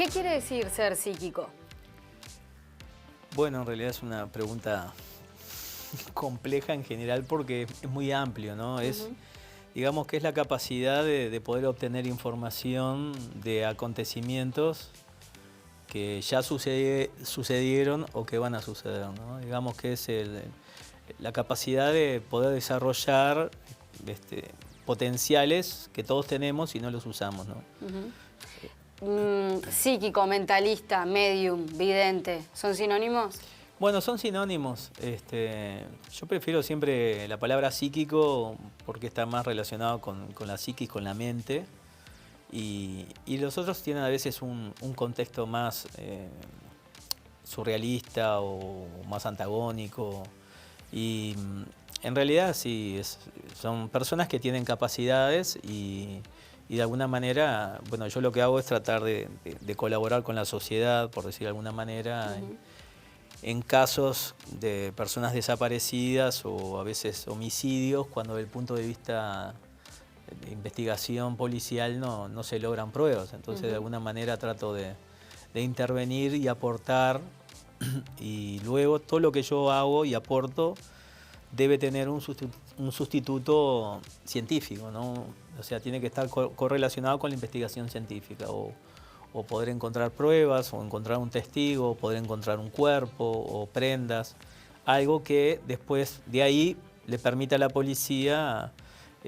¿Qué quiere decir ser psíquico? Bueno, en realidad es una pregunta compleja en general porque es muy amplio, ¿no? Digamos que es la capacidad de poder obtener información de acontecimientos que ya sucedieron o que van a suceder, ¿no? Digamos que es la capacidad de poder desarrollar potenciales que todos tenemos y no los usamos, ¿no? Psíquico, mentalista, medium, vidente, ¿son sinónimos? Bueno, son sinónimos. Yo prefiero siempre la palabra psíquico porque está más relacionado con la psiquis, con la mente. Y los otros tienen a veces un contexto más surrealista o más antagónico. Y en realidad sí, son personas que tienen capacidades y de alguna manera, bueno, yo lo que hago es tratar de colaborar con la sociedad, por decir de alguna manera, en casos de personas desaparecidas o a veces homicidios, cuando desde el punto de vista de investigación policial no se logran pruebas. Entonces, de alguna manera trato de intervenir y aportar, y luego todo lo que yo hago y aporto debe tener un sustituto científico, ¿no? O sea, tiene que estar correlacionado con la investigación científica, o poder encontrar pruebas, o encontrar un testigo, o poder encontrar un cuerpo, o prendas, algo que después de ahí le permita a la policía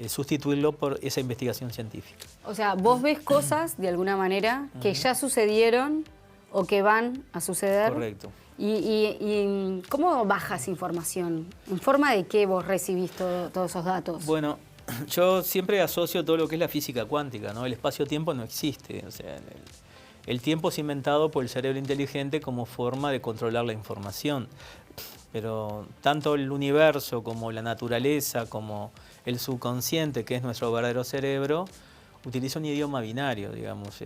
sustituirlo por esa investigación científica. O sea, vos ves cosas, de alguna manera, que ya sucedieron o que van a suceder. Correcto. ¿Y cómo bajas información? ¿En forma de qué vos recibís todos esos datos? Bueno, yo siempre asocio todo lo que es la física cuántica, ¿no? El espacio-tiempo no existe. O sea, el tiempo es inventado por el cerebro inteligente como forma de controlar la información. Pero tanto el universo como la naturaleza, como el subconsciente, que es nuestro verdadero cerebro, utiliza un idioma binario, digamos.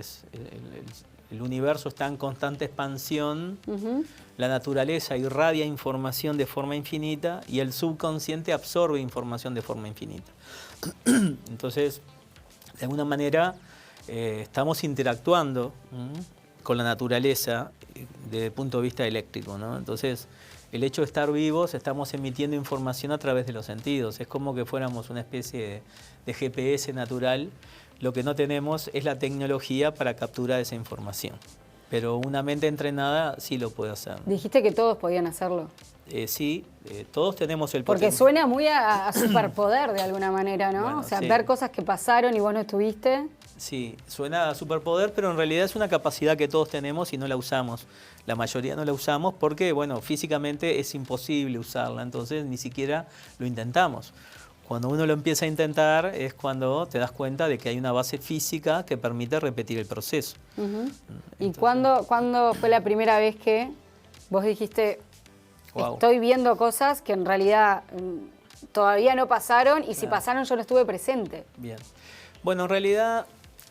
El universo está en constante expansión, la naturaleza irradia información de forma infinita y el subconsciente absorbe información de forma infinita. Entonces, de alguna manera, estamos interactuando con la naturaleza desde el punto de vista eléctrico, ¿no? Entonces, el hecho de estar vivos, estamos emitiendo información a través de los sentidos. Es como que fuéramos una especie de GPS natural. Lo que no tenemos es la tecnología para capturar esa información. Pero una mente entrenada sí lo puede hacer. Dijiste que todos podían hacerlo. Sí, todos tenemos el Porque potencial. suena muy a superpoder de alguna manera, ¿no? Bueno, o sea, sí. Ver cosas que pasaron y vos no estuviste. Sí, suena a superpoder, pero en realidad es una capacidad que todos tenemos y no la usamos. La mayoría no la usamos porque, bueno, físicamente es imposible usarla, entonces ni siquiera lo intentamos. Cuando uno lo empieza a intentar es cuando te das cuenta de que hay una base física que permite repetir el proceso. ¿Y cuándo fue la primera vez que vos dijiste, wow, estoy viendo cosas que en realidad todavía no pasaron y si pasaron yo no estuve presente? Bien. Bueno, en realidad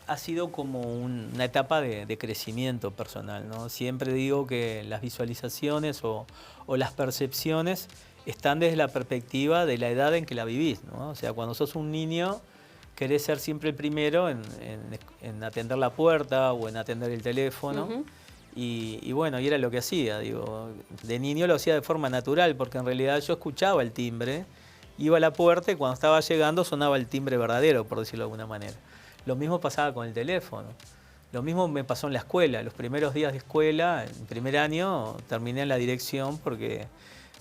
ha sido como una etapa de crecimiento personal, ¿no? Siempre digo que las visualizaciones o las percepciones están desde la perspectiva de la edad en que la vivís, ¿no? O sea, cuando sos un niño, querés ser siempre el primero en atender la puerta o en atender el teléfono. Y bueno, y era lo que hacía, digo, de niño lo hacía de forma natural, porque en realidad yo escuchaba el timbre, iba a la puerta y cuando estaba llegando sonaba el timbre verdadero, por decirlo de alguna manera. Lo mismo pasaba con el teléfono. Lo mismo me pasó en la escuela. Los primeros días de escuela, en primer año, terminé en la dirección porque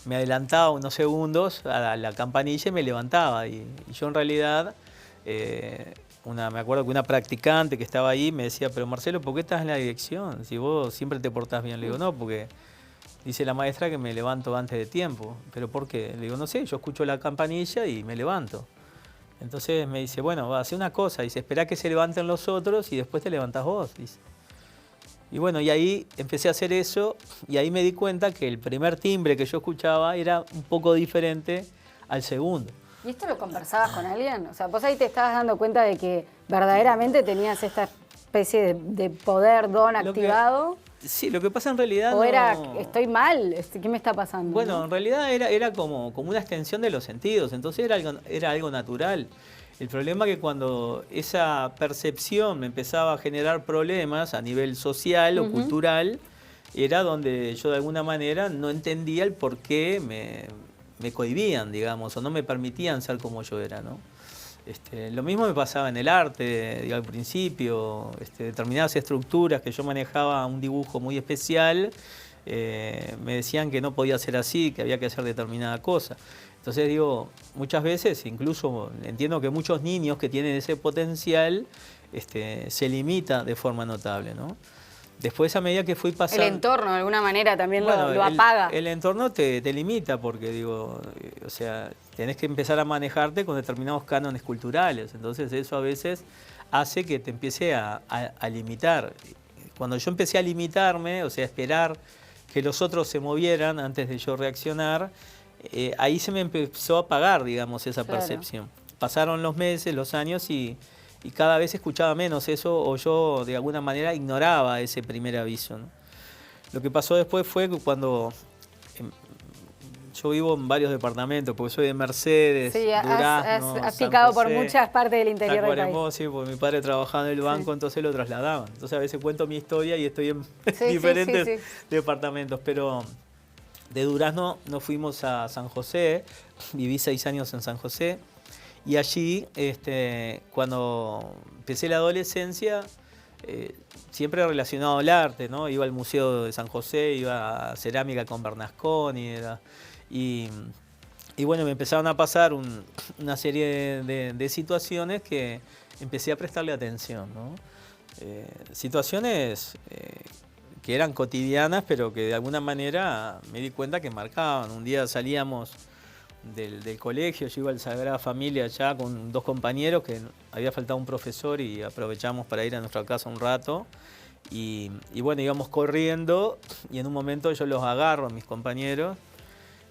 me adelantaba unos segundos a la campanilla y me levantaba. Y yo en realidad, me acuerdo que una practicante que estaba ahí me decía, pero Marcelo, ¿por qué estás en la dirección? Si vos siempre te portás bien. Le digo, no, porque dice la maestra que me levanto antes de tiempo. ¿Pero por qué? Le digo, no sé, yo escucho la campanilla y me levanto. Entonces me dice, bueno, va a hacer una cosa. Dice, espera que se levanten los otros y después te levantás vos. Dice. Y bueno, y ahí empecé a hacer eso y ahí me di cuenta que el primer timbre que yo escuchaba era un poco diferente al segundo. ¿Y esto lo conversabas con alguien? O sea, vos ahí te estabas dando cuenta de que verdaderamente tenías esta especie de poder, don activado. Sí, lo que pasa en realidad ¿O era, estoy mal? ¿Qué me está pasando? Bueno, ¿no? en realidad era como una extensión de los sentidos, entonces era algo natural. El problema es que cuando esa percepción me empezaba a generar problemas a nivel social o cultural, era donde yo de alguna manera no entendía el por qué me cohibían, digamos, o no me permitían ser como yo era, ¿no? Lo mismo me pasaba en el arte, digo, al principio, determinadas estructuras que yo manejaba un dibujo muy especial, me decían que no podía ser así, que había que hacer determinada cosa. Entonces digo, muchas veces, incluso entiendo que muchos niños que tienen ese potencial, se limita de forma notable, ¿no? Después, a medida que fui pasando... El entorno, de alguna manera, también lo apaga. El entorno te limita porque, digo, o sea, tenés que empezar a manejarte con determinados cánones culturales. Entonces, eso a veces hace que te empiece a limitar. Cuando yo empecé a limitarme, o sea, a esperar que los otros se movieran antes de yo reaccionar, ahí se me empezó a apagar, digamos, esa percepción. Pasaron los meses, los años y cada vez escuchaba menos eso, o yo de alguna manera ignoraba ese primer aviso, ¿no? Lo que pasó después fue que cuando yo vivo en varios departamentos, porque soy de Mercedes, sí, Durazno, has San picado José, por muchas partes del interior del país. Sí, porque mi padre trabajaba en el banco, entonces lo trasladaban. Entonces a veces cuento mi historia y estoy en diferentes departamentos, pero de Durazno nos fuimos a San José, viví 6 años en San José. Y allí, cuando empecé la adolescencia, siempre relacionado al arte, ¿no? Iba al Museo de San José, iba a cerámica con Bernasconi, y bueno, me empezaron a pasar una serie de situaciones que empecé a prestarle atención, ¿no? Situaciones que eran cotidianas, pero que de alguna manera me di cuenta que marcaban. Un día salíamos del colegio, yo iba al Sagrada Familia allá con 2 compañeros, que había faltado un profesor y aprovechamos para ir a nuestra casa un rato. Y bueno, íbamos corriendo y en un momento yo los agarro a mis compañeros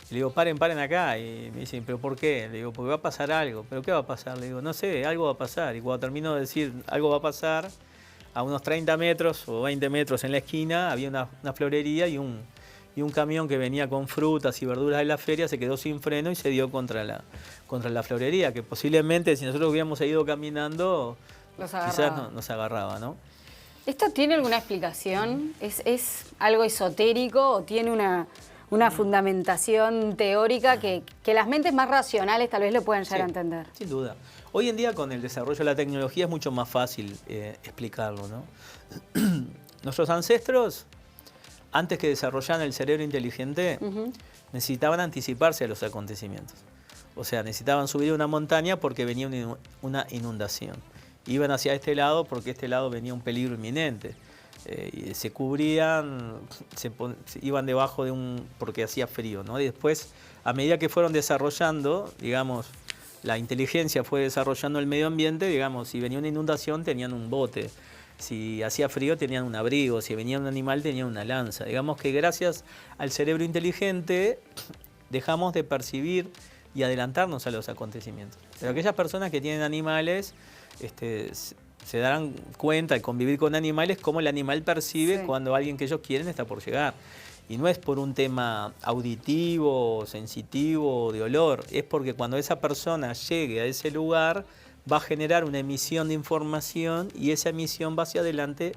y le digo, paren acá. Y me dicen, ¿pero por qué? Le digo, porque va a pasar algo. ¿Pero qué va a pasar? Le digo, no sé, algo va a pasar. Y cuando termino de decir algo va a pasar, a unos 30 metros o 20 metros en la esquina había una florería y un camión que venía con frutas y verduras de la feria se quedó sin freno y se dio contra la florería, que posiblemente si nosotros hubiéramos seguido caminando, quizás nos agarraba, ¿no? ¿Esto tiene alguna explicación? ¿Es algo esotérico o tiene una fundamentación teórica que las mentes más racionales tal vez lo puedan llegar a entender? Sin duda. Hoy en día con el desarrollo de la tecnología es mucho más fácil explicarlo, ¿no? Nuestros ancestros, antes que desarrollaran el cerebro inteligente, necesitaban anticiparse a los acontecimientos. O sea, necesitaban subir una montaña porque venía una inundación. Iban hacia este lado porque este lado venía un peligro inminente. Y se cubrían, iban debajo porque hacía frío, ¿no? Y después, a medida que fueron desarrollando, digamos, la inteligencia fue desarrollando el medio ambiente, digamos, si venía una inundación tenían un bote. Si hacía frío tenían un abrigo, si venía un animal tenían una lanza. Digamos que gracias al cerebro inteligente dejamos de percibir y adelantarnos a los acontecimientos. Pero aquellas personas que tienen animales se darán cuenta al convivir con animales cómo el animal percibe cuando alguien que ellos quieren está por llegar. Y no es por un tema auditivo, sensitivo, de olor, es porque cuando esa persona llegue a ese lugar va a generar una emisión de información y esa emisión va hacia adelante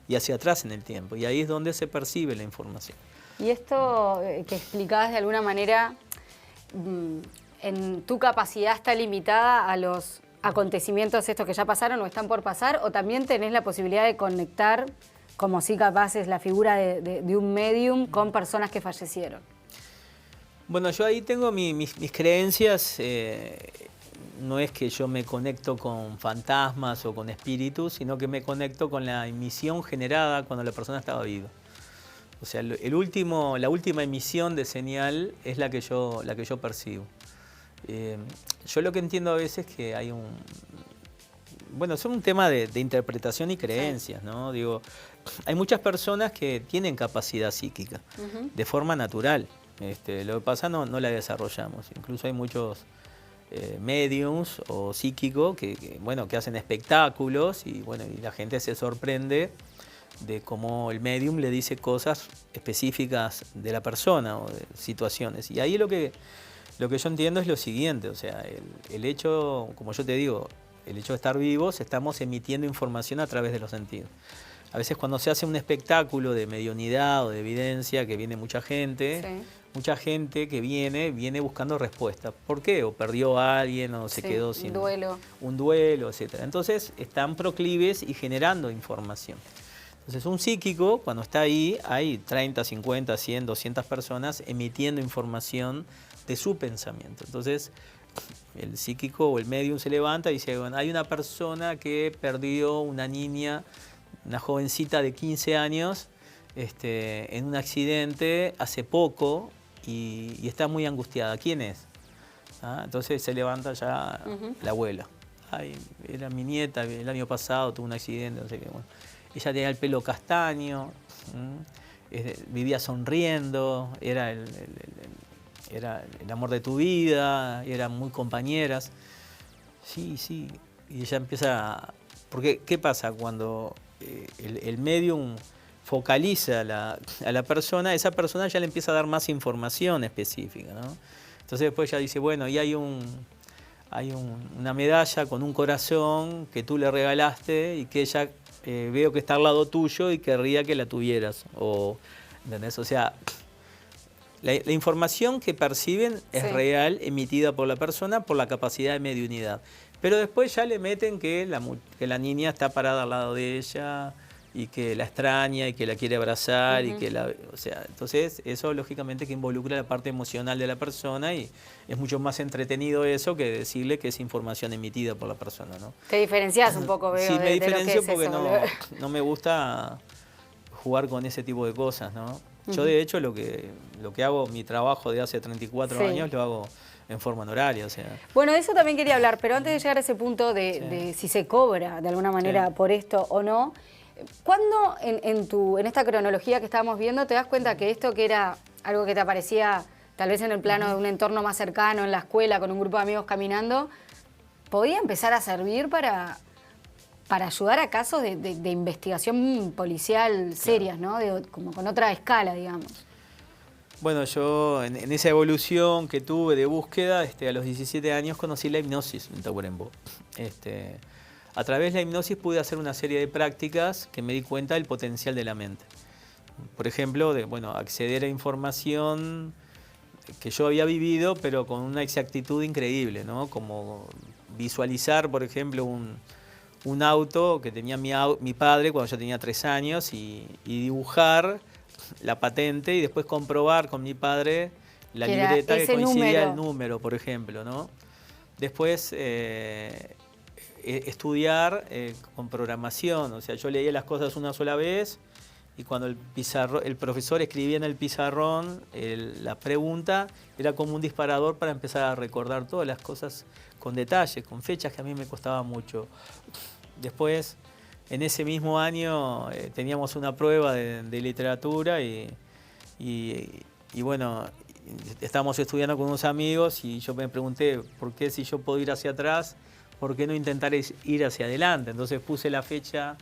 y hacia atrás en el tiempo. Y ahí es donde se percibe la información. Y esto que explicabas de alguna manera, ¿en tu capacidad está limitada a los acontecimientos estos que ya pasaron o están por pasar? ¿O también tenés la posibilidad de conectar, como sí capaz es la figura de un medium, con personas que fallecieron? Bueno, yo ahí tengo mis creencias. No es que yo me conecto con fantasmas o con espíritus, sino que me conecto con la emisión generada cuando la persona estaba viva. O sea, la última emisión de señal es la que yo percibo. Yo lo que entiendo a veces es que hay bueno, es un tema de interpretación y creencias, ¿no? Digo, hay muchas personas que tienen capacidad psíquica de forma natural. Lo que pasa no la desarrollamos. Incluso hay muchos mediums o psíquicos que hacen espectáculos y la gente se sorprende de cómo el medium le dice cosas específicas de la persona o de situaciones. Y ahí lo que yo entiendo es lo siguiente, o sea, el hecho, como yo te digo, el hecho de estar vivos, estamos emitiendo información a través de los sentidos. A veces cuando se hace un espectáculo de mediunidad o de evidencia, que viene mucha gente, Sí. mucha gente que viene buscando respuestas. ¿Por qué? O perdió a alguien, o se quedó sin un duelo, etc. Entonces están proclives y generando información. Entonces un psíquico, cuando está ahí, hay 30, 50, 100, 200 personas emitiendo información de su pensamiento. Entonces el psíquico o el medium se levanta y dice, bueno, hay una persona que perdió una niña, una jovencita de 15 años, en un accidente hace poco y está muy angustiada. ¿Quién es? Entonces se levanta ya la abuela. Ay, era mi nieta, el año pasado tuvo un accidente, no sé qué. Bueno, ella tenía el pelo castaño, vivía sonriendo, era el amor de tu vida, eran muy compañeras. Sí, sí. Y ella empieza... Porque, ¿qué pasa? Cuando el medium focaliza a la persona, esa persona ya le empieza a dar más información específica, ¿no? Entonces después ella dice, bueno, y hay una medalla con un corazón que tú le regalaste y que ella veo que está al lado tuyo y querría que la tuvieras. ¿Entendés? O sea, la información que perciben es real, emitida por la persona por la capacidad de mediunidad. Pero después ya le meten que la niña está parada al lado de ella y que la extraña y que la quiere abrazar y que o sea, entonces eso lógicamente que involucra la parte emocional de la persona y es mucho más entretenido eso que decirle que es información emitida por la persona, ¿no? Te diferencias un poco, veo, sí, me diferencio porque eso, no me gusta jugar con ese tipo de cosas, ¿no? Yo de hecho lo que hago, mi trabajo de hace 34 años lo hago en forma honoraria, o sea. Bueno, de eso también quería hablar, pero antes de llegar a ese punto de si se cobra de alguna manera por esto o no, ¿cuándo en esta cronología que estábamos viendo te das cuenta que esto que era algo que te aparecía tal vez en el plano de un entorno más cercano, en la escuela, con un grupo de amigos caminando, podía empezar a servir para ayudar a casos de investigación policial serias, ¿no? Como con otra escala, digamos? Bueno, yo en esa evolución que tuve de búsqueda, a los 17 años conocí la hipnosis en Tacuarembó. A través de la hipnosis pude hacer una serie de prácticas que me di cuenta del potencial de la mente. Por ejemplo, acceder a información que yo había vivido, pero con una exactitud increíble, ¿no? Como visualizar, por ejemplo, un auto que tenía mi padre cuando yo tenía 3 años y dibujar la patente y después comprobar con mi padre la libreta que coincidía el número, por ejemplo, ¿no? Después estudiar con programación, o sea, yo leía las cosas una sola vez y cuando el profesor escribía en el pizarrón la pregunta, era como un disparador para empezar a recordar todas las cosas con detalles, con fechas que a mí me costaba mucho. Después, en ese mismo año teníamos una prueba de literatura y bueno, estábamos estudiando con unos amigos y yo me pregunté por qué si yo puedo ir hacia atrás, por qué no intentar ir hacia adelante. Entonces puse la fecha,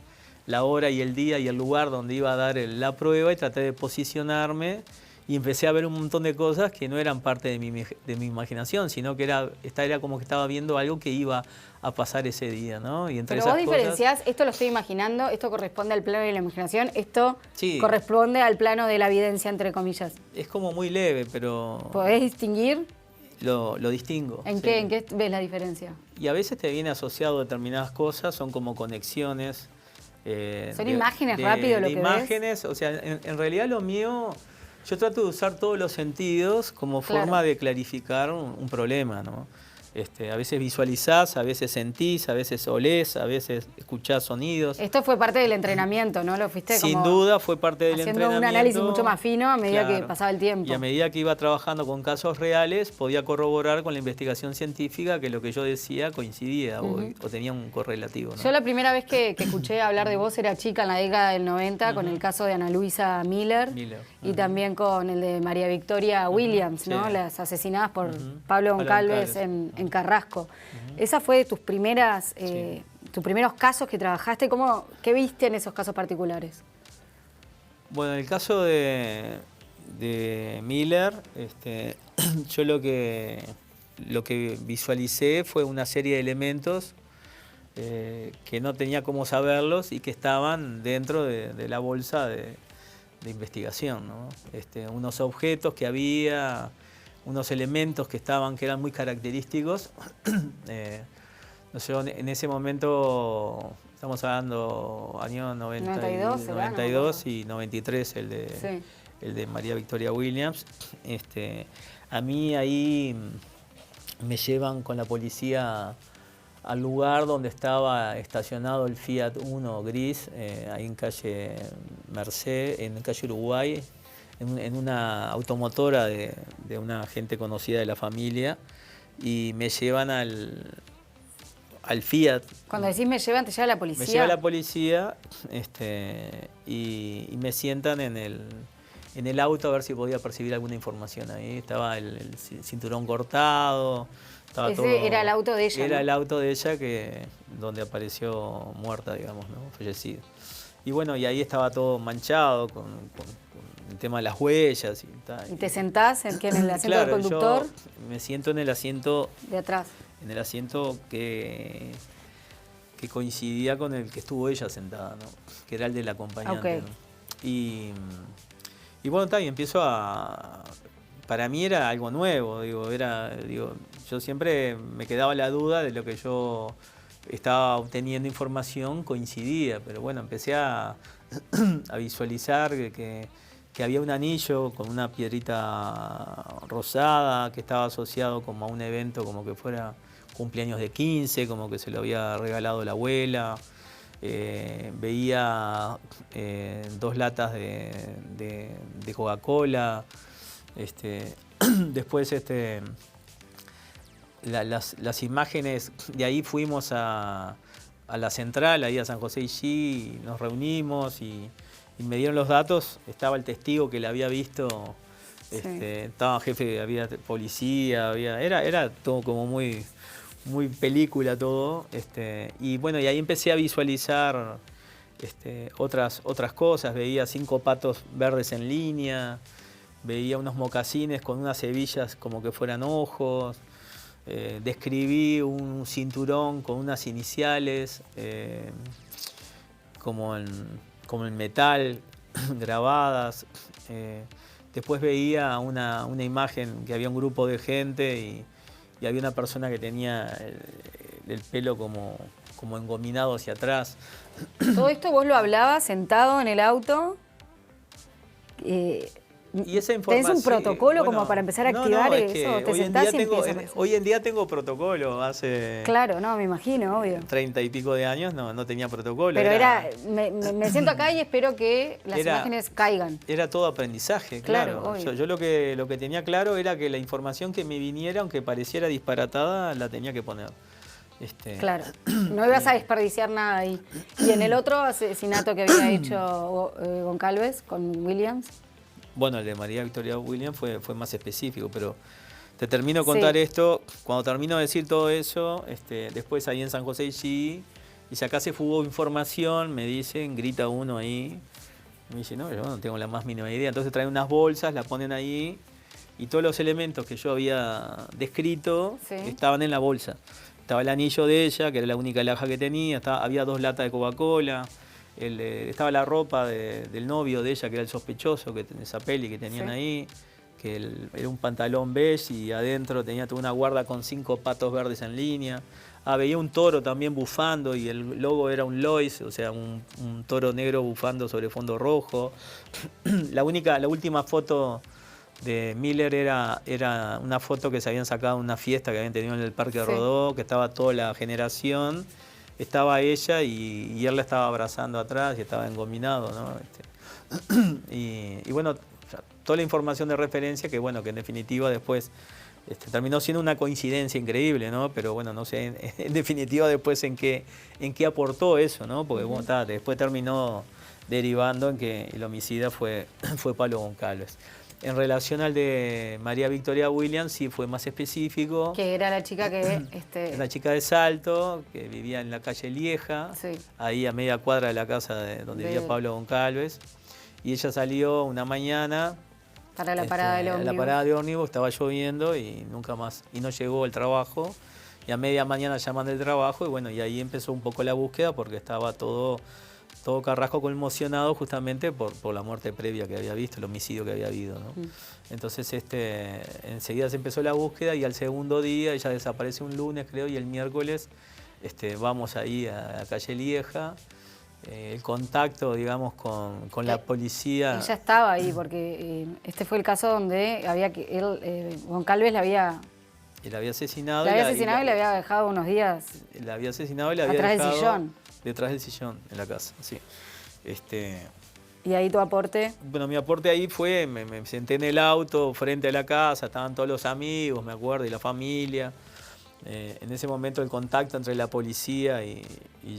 la hora y el día y el lugar donde iba a dar la prueba y traté de posicionarme y empecé a ver un montón de cosas que no eran parte de mi imaginación, sino que era como que estaba viendo algo que iba a pasar ese día, ¿no? Y entre Pero vos diferenciás, esto lo estoy imaginando, esto corresponde al plano de la imaginación, esto corresponde al plano de la evidencia, entre comillas. Es como muy leve, pero... ¿Podés distinguir? Lo distingo. ¿En qué ves la diferencia? Y a veces te viene asociado a determinadas cosas, son como conexiones. ¿Son imágenes rápido lo que imágenes, o sea, en realidad lo mío, yo trato de usar todos los sentidos como forma de clarificar un problema, ¿no? A veces visualizás, a veces sentís, a veces olés, a veces escuchás sonidos. Esto fue parte del entrenamiento, ¿no? Lo fuiste Sin duda fue parte del entrenamiento. Haciendo un análisis mucho más fino a medida que pasaba el tiempo. Y a medida que iba trabajando con casos reales, podía corroborar con la investigación científica que lo que yo decía coincidía o tenía un correlativo, ¿no? Yo la primera vez que escuché hablar de vos era chica en la década del 90 con el caso de Ana Luisa Miller. Y también con el de María Victoria Williams, ¿no? Las asesinadas por Pablo Goncalves en Carrasco. Esa fue de tus primeros casos que trabajaste. ¿Qué viste en esos casos particulares? Bueno, en el caso de Miller, yo lo que visualicé fue una serie de elementos que no tenía cómo saberlos y que estaban dentro de la bolsa de investigación, ¿no? Unos objetos que había, unos elementos que eran muy característicos. No sé, en ese momento, estamos hablando año 92 y 93, el de María Victoria Williams. A mí ahí me llevan con la policía al lugar donde estaba estacionado el Fiat Uno gris, ahí en calle Merced, en calle Uruguay, en una automotora de una gente conocida de la familia, y me llevan al Fiat. Cuando decís me llevan, ¿te lleva la policía? Me lleva la policía y me sientan en el auto a ver si podía percibir alguna información. Ahí estaba el cinturón cortado. Ese todo, era el auto de ella. Era, ¿no? El auto de ella donde apareció muerta, digamos, ¿no? Fallecida. Y bueno, y ahí estaba todo manchado con el tema de las huellas. ¿Y te sentás en el asiento del conductor? Yo me siento en el asiento de atrás. En el asiento que coincidía con el que estuvo ella sentada, ¿no? Que era el del acompañante. Okay. ¿No? Y bueno, y empiezo para mí era algo nuevo, yo siempre me quedaba la duda de lo que yo estaba obteniendo información coincidía, pero bueno, empecé a visualizar que había un anillo con una piedrita rosada que estaba asociado como a un evento, como que fuera cumpleaños de 15, como que se lo había regalado la abuela. Veía 2 latas de Coca-Cola. Después las imágenes, de ahí fuimos a la central, ahí a San José y nos reunimos y me dieron los datos. Estaba el testigo que la había visto, estaba jefe, había policía, era todo como muy película todo, y bueno, y ahí empecé a visualizar otras cosas. Veía 5 patos verdes en línea, veía unos mocasines con unas hebillas como que fueran ojos, describí un cinturón con unas iniciales como en metal grabadas. Después veía una imagen que había un grupo de gente y había una persona que tenía el pelo como engominado hacia atrás. ¿Todo esto vos lo hablabas sentado en el auto? Y esa información, ¿tenés un protocolo como para empezar a activar eso? ¿Te sentás y empiezas? Hoy en día tengo protocolo. Hace... Claro, no, me imagino, obvio. 30 y pico de años no tenía protocolo. Pero me siento acá y espero que las imágenes caigan. Era todo aprendizaje, claro. Obvio. Yo lo que tenía claro era que la información que me viniera, aunque pareciera disparatada, la tenía que poner. Claro, no ibas a desperdiciar nada ahí. ¿Y en el otro asesinato que había hecho Goncalves con Williams? Bueno, el de María Victoria Williams fue más específico, pero te termino de contar esto. Cuando termino de decir todo eso, después ahí en San José y si acá se fugó información, me dicen, grita uno ahí, me dice, no, yo no tengo la más mínima idea. Entonces traen unas bolsas, la ponen ahí, y todos los elementos que yo había descrito estaban en la bolsa. Estaba el anillo de ella, que era la única alhaja que tenía, había 2 latas de Coca-Cola, estaba la ropa del novio de ella, que era el sospechoso, que esa peli que tenían ahí, que era un pantalón beige y adentro tenía toda una guarda con 5 patos verdes en línea. Veía un toro también bufando y el logo era un Lois, o sea, un toro negro bufando sobre fondo rojo. La última foto de Miller era una foto que se habían sacado en una fiesta que habían tenido en el Parque Rodó, que estaba toda la generación. Estaba ella y él la estaba abrazando atrás y estaba engominado, ¿no? Y bueno, toda la información de referencia que en definitiva después terminó siendo una coincidencia increíble, ¿no? Pero bueno, no sé en definitiva después en qué aportó eso, ¿no? Porque después terminó derivando en que el homicida fue Pablo Goncalves. En relación al de María Victoria Williams, sí fue más específico. Que era la chica que... La chica de Salto, que vivía en la calle Lieja, ahí a media cuadra de la casa donde vivía Pablo Goncalves. Y ella salió una mañana... Para la parada del ómnibus. La parada de ómnibus, estaba lloviendo y nunca más. Y no llegó al trabajo. y a media mañana llaman del trabajo y bueno, y ahí empezó un poco la búsqueda porque estaba todo Carrasco conmocionado justamente por la muerte previa que había visto, el homicidio que había habido, ¿no? Entonces enseguida se empezó la búsqueda y al segundo día ella desaparece un lunes creo y el miércoles vamos ahí a Calle Lieja. El contacto, digamos, con la policía. Ella estaba ahí porque este fue el caso donde Goncalves Él había asesinado. La había asesinado y le había dejado unos días. La había asesinado y le había atrás dejado del sillón. Detrás del sillón, en la casa, sí. ¿Y ahí tu aporte? Bueno, mi aporte ahí fue, me senté en el auto frente a la casa, estaban todos los amigos, me acuerdo, y la familia. En ese momento el contacto entre la policía y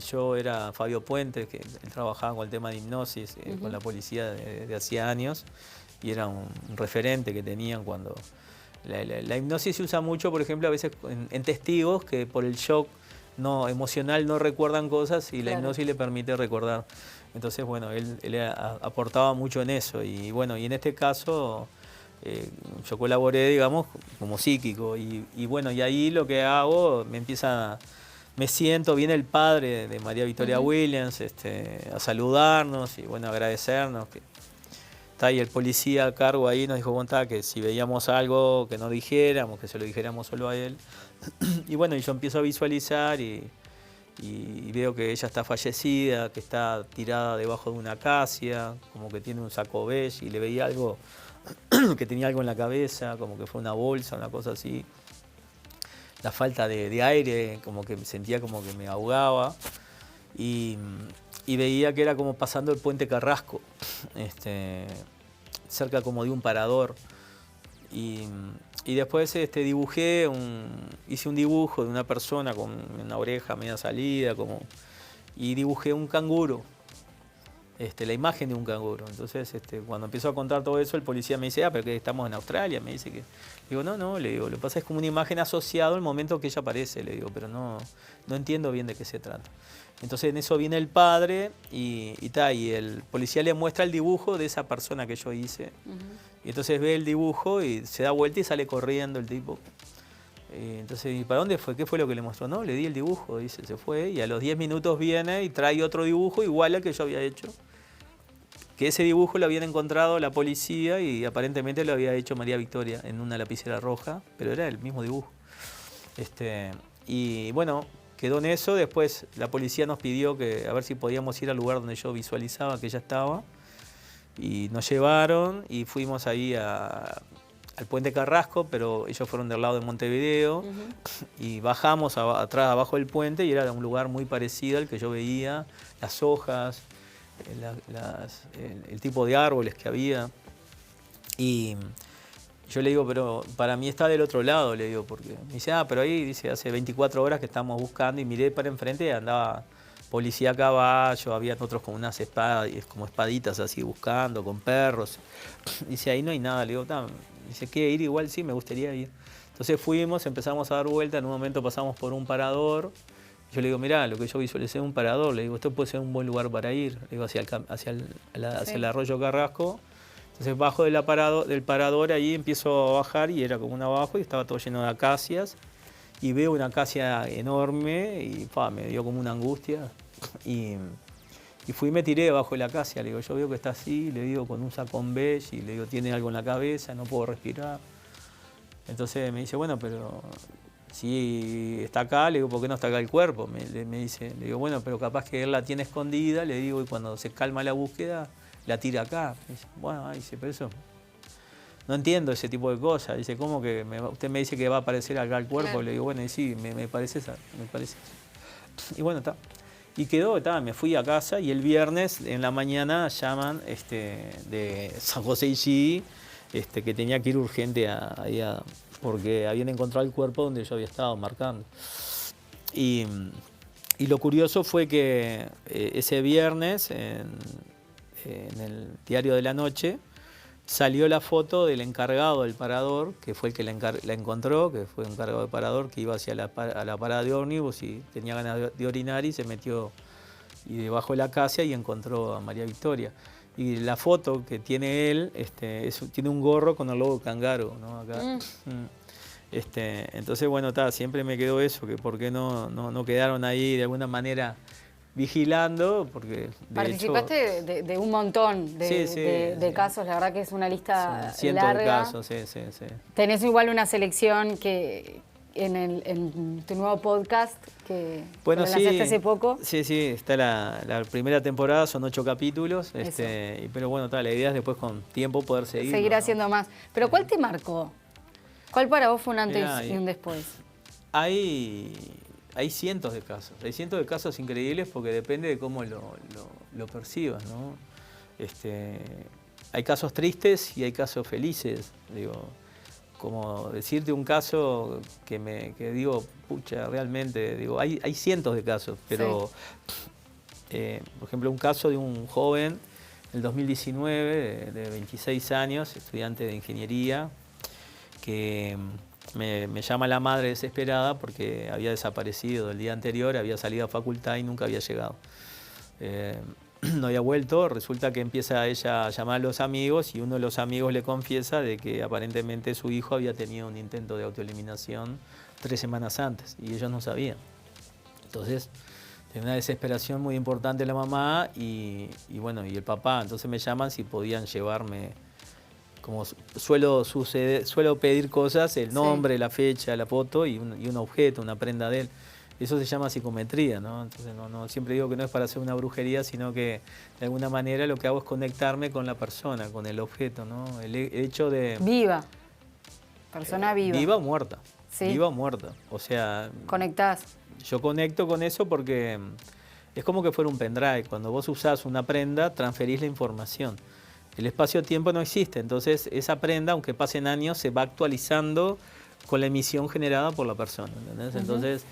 yo era Fabio Puente, que él trabajaba con el tema de hipnosis con la policía de hacía años y era un referente que tenían cuando... La hipnosis se usa mucho, por ejemplo, a veces en testigos que por el shock emocional no recuerdan cosas y la hipnosis le permite recordar. Entonces, bueno, él aportaba mucho en eso y bueno, y en este caso... yo colaboré, digamos, como psíquico y bueno, y ahí lo que hago, me siento, viene el padre de María Victoria Williams a saludarnos y bueno, agradecernos. Y el policía a cargo ahí nos dijo que si veíamos algo que no dijéramos, que se lo dijéramos solo a él. Y bueno, y yo empiezo a visualizar y veo que ella está fallecida, que está tirada debajo de una acacia, como que tiene un saco beige y le veía algo... que tenía algo en la cabeza, como que fue una bolsa, una cosa así. La falta de aire, como que sentía como que me ahogaba. Y veía que era como pasando el puente Carrasco, cerca como de un parador. Y después hice un dibujo de una persona con una oreja media salida, y dibujé un canguro. La imagen de un canguro. Entonces, cuando empiezo a contar todo eso, el policía me dice, pero que estamos en Australia, me dice que... Digo, no, le digo, lo que pasa es como una imagen asociada al momento que ella aparece, le digo, pero no entiendo bien de qué se trata. Entonces en eso viene el padre y el policía le muestra el dibujo de esa persona que yo hice. Y entonces ve el dibujo y se da vuelta y sale corriendo el tipo. Entonces, ¿y para dónde fue? ¿Qué fue lo que le mostró? No, le di el dibujo, dice, se fue y a los 10 minutos viene y trae otro dibujo igual al que yo había hecho. Que ese dibujo lo habían encontrado la policía y aparentemente lo había hecho María Victoria en una lapicera roja, pero era el mismo dibujo. Y bueno, quedó en eso. Después la policía nos pidió que a ver si podíamos ir al lugar donde yo visualizaba que ella estaba. Y nos llevaron y fuimos ahí al puente Carrasco, pero ellos fueron del lado de Montevideo. Y bajamos atrás, abajo del puente, y era un lugar muy parecido al que yo veía, las hojas, el tipo de árboles que había. Y yo le digo, pero para mí está del otro lado, le digo, porque me dice, pero ahí dice, hace 24 horas que estamos buscando, y miré para enfrente y andaba policía a caballo, había otros con unas espadas, como espaditas así buscando, con perros. Dice, ahí no hay nada, le digo, dice, ¿qué ir? Igual sí, me gustaría ir. Entonces fuimos, empezamos a dar vuelta, en un momento pasamos por un parador. Yo le digo, mirá, lo que yo visualicé es un parador. Le digo, esto puede ser un buen lugar para ir. Le digo, hacia el arroyo Carrasco. Entonces bajo del parador, ahí empiezo a bajar y era como un abajo y estaba todo lleno de acacias. Y veo una acacia enorme y me dio como una angustia. Y fui y me tiré debajo de la acacia. Le digo, yo veo que está así, le digo, con un sacón beige, y le digo, tiene algo en la cabeza, no puedo respirar. Entonces me dice, bueno, pero... si está acá, le digo, ¿por qué no está acá el cuerpo? Me dice, le digo, bueno, pero capaz que él la tiene escondida, le digo, y cuando se calma la búsqueda, la tira acá. Me dice, bueno, dice, pero eso, no entiendo ese tipo de cosas. Dice, ¿cómo que usted me dice que va a aparecer acá el cuerpo? Claro. Le digo, bueno, y sí, me parece eso, me parece eso. Y bueno, está. Y quedó, me fui a casa y el viernes en la mañana llaman de San José y que tenía que ir urgente porque habían encontrado el cuerpo donde yo había estado marcando. Y lo curioso fue que ese viernes, en el diario de la noche, salió la foto del encargado del parador, que fue el que la encontró, que fue un encargado de parador que iba hacia la parada de ómnibus y tenía ganas de orinar y se metió debajo de la acacia y encontró a María Victoria. Y la foto que tiene él, tiene un gorro con el logo Cangaro, ¿no? Acá. Entonces, bueno, siempre me quedó eso, que por qué no quedaron ahí de alguna manera vigilando, porque participaste hecho, de un montón de, sí, de casos, la verdad que es una lista son cientos larga. de casos, sí. Tenés igual una selección que en tu nuevo podcast que Bueno, lo lanzaste hace poco. Sí, está la primera temporada, son 8 capítulos, pero bueno, la idea es después con tiempo poder seguir haciendo más. Pero ¿cuál te marcó? ¿Cuál para vos fue un antes y un después? Hay cientos de casos increíbles porque depende de cómo lo percibas, ¿no? Hay casos tristes y hay casos felices, digo, como decirte un caso que digo, pucha, realmente, digo, hay cientos de casos, pero por ejemplo, un caso de un joven, en el 2019, de 26 años, estudiante de ingeniería, que me llama la madre desesperada porque había desaparecido el día anterior, había salido a facultad y nunca había llegado. No había vuelto, resulta que empieza ella a llamar a los amigos y uno de los amigos le confiesa de que aparentemente su hijo había tenido un intento de autoeliminación 3 semanas antes y ellos no sabían. Entonces, tenía una desesperación muy importante la mamá y el papá. Entonces me llaman si podían llevarme, como suelo pedir cosas, el nombre, la fecha, la foto y un objeto, una prenda de él. Eso se llama psicometría, ¿no? Entonces siempre digo que no es para hacer una brujería, sino que de alguna manera lo que hago es conectarme con la persona, con el objeto, ¿no? El hecho de... Viva. Persona viva. Viva o muerta. Sí. Viva o muerta. O sea... Conectás. Yo conecto con eso porque es como que fuera un pendrive. Cuando vos usás una prenda, transferís la información. El espacio-tiempo no existe, entonces esa prenda, aunque pasen años, se va actualizando con la emisión generada por la persona, ¿entendés? Entonces,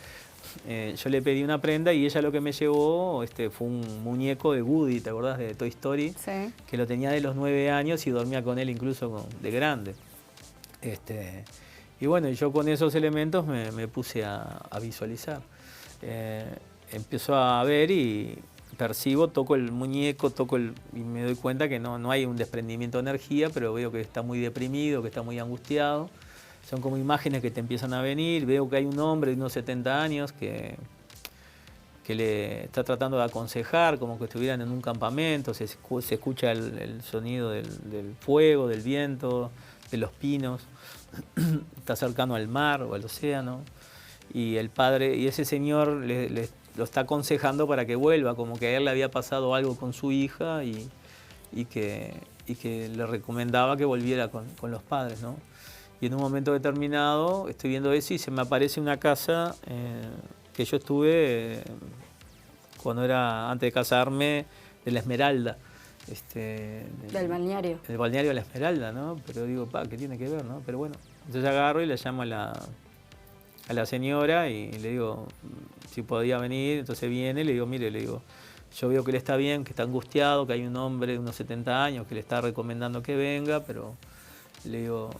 yo le pedí una prenda y ella lo que me llevó fue un muñeco de Woody, ¿te acordás de Toy Story? Sí. Que lo tenía de los 9 años y dormía con él incluso de grande. Y bueno, yo con esos elementos me puse a visualizar. Empiezo a ver y percibo, toco el muñeco, y me doy cuenta que no hay un desprendimiento de energía, pero veo que está muy deprimido, que está muy angustiado. Son como imágenes que te empiezan a venir. Veo que hay un hombre de unos 70 años que le está tratando de aconsejar, como que estuvieran en un campamento. Se escucha el sonido del fuego, del viento, de los pinos. Está cercano al mar o al océano. Y el padre, y ese señor lo está aconsejando para que vuelva, como que a él le había pasado algo con su hija y que le recomendaba que volviera con los padres, ¿no? Y en un momento determinado estoy viendo eso y se me aparece una casa que yo estuve cuando era, antes de casarme, de La Esmeralda. Del balneario. El balneario de La Esmeralda, ¿no? Pero digo, ¿qué tiene que ver, no? Pero bueno, entonces agarro y le llamo a la señora y le digo si podía venir. Entonces viene y le digo, mire, yo veo que él está bien, que está angustiado, que hay un hombre de unos 70 años que le está recomendando que venga, pero le digo,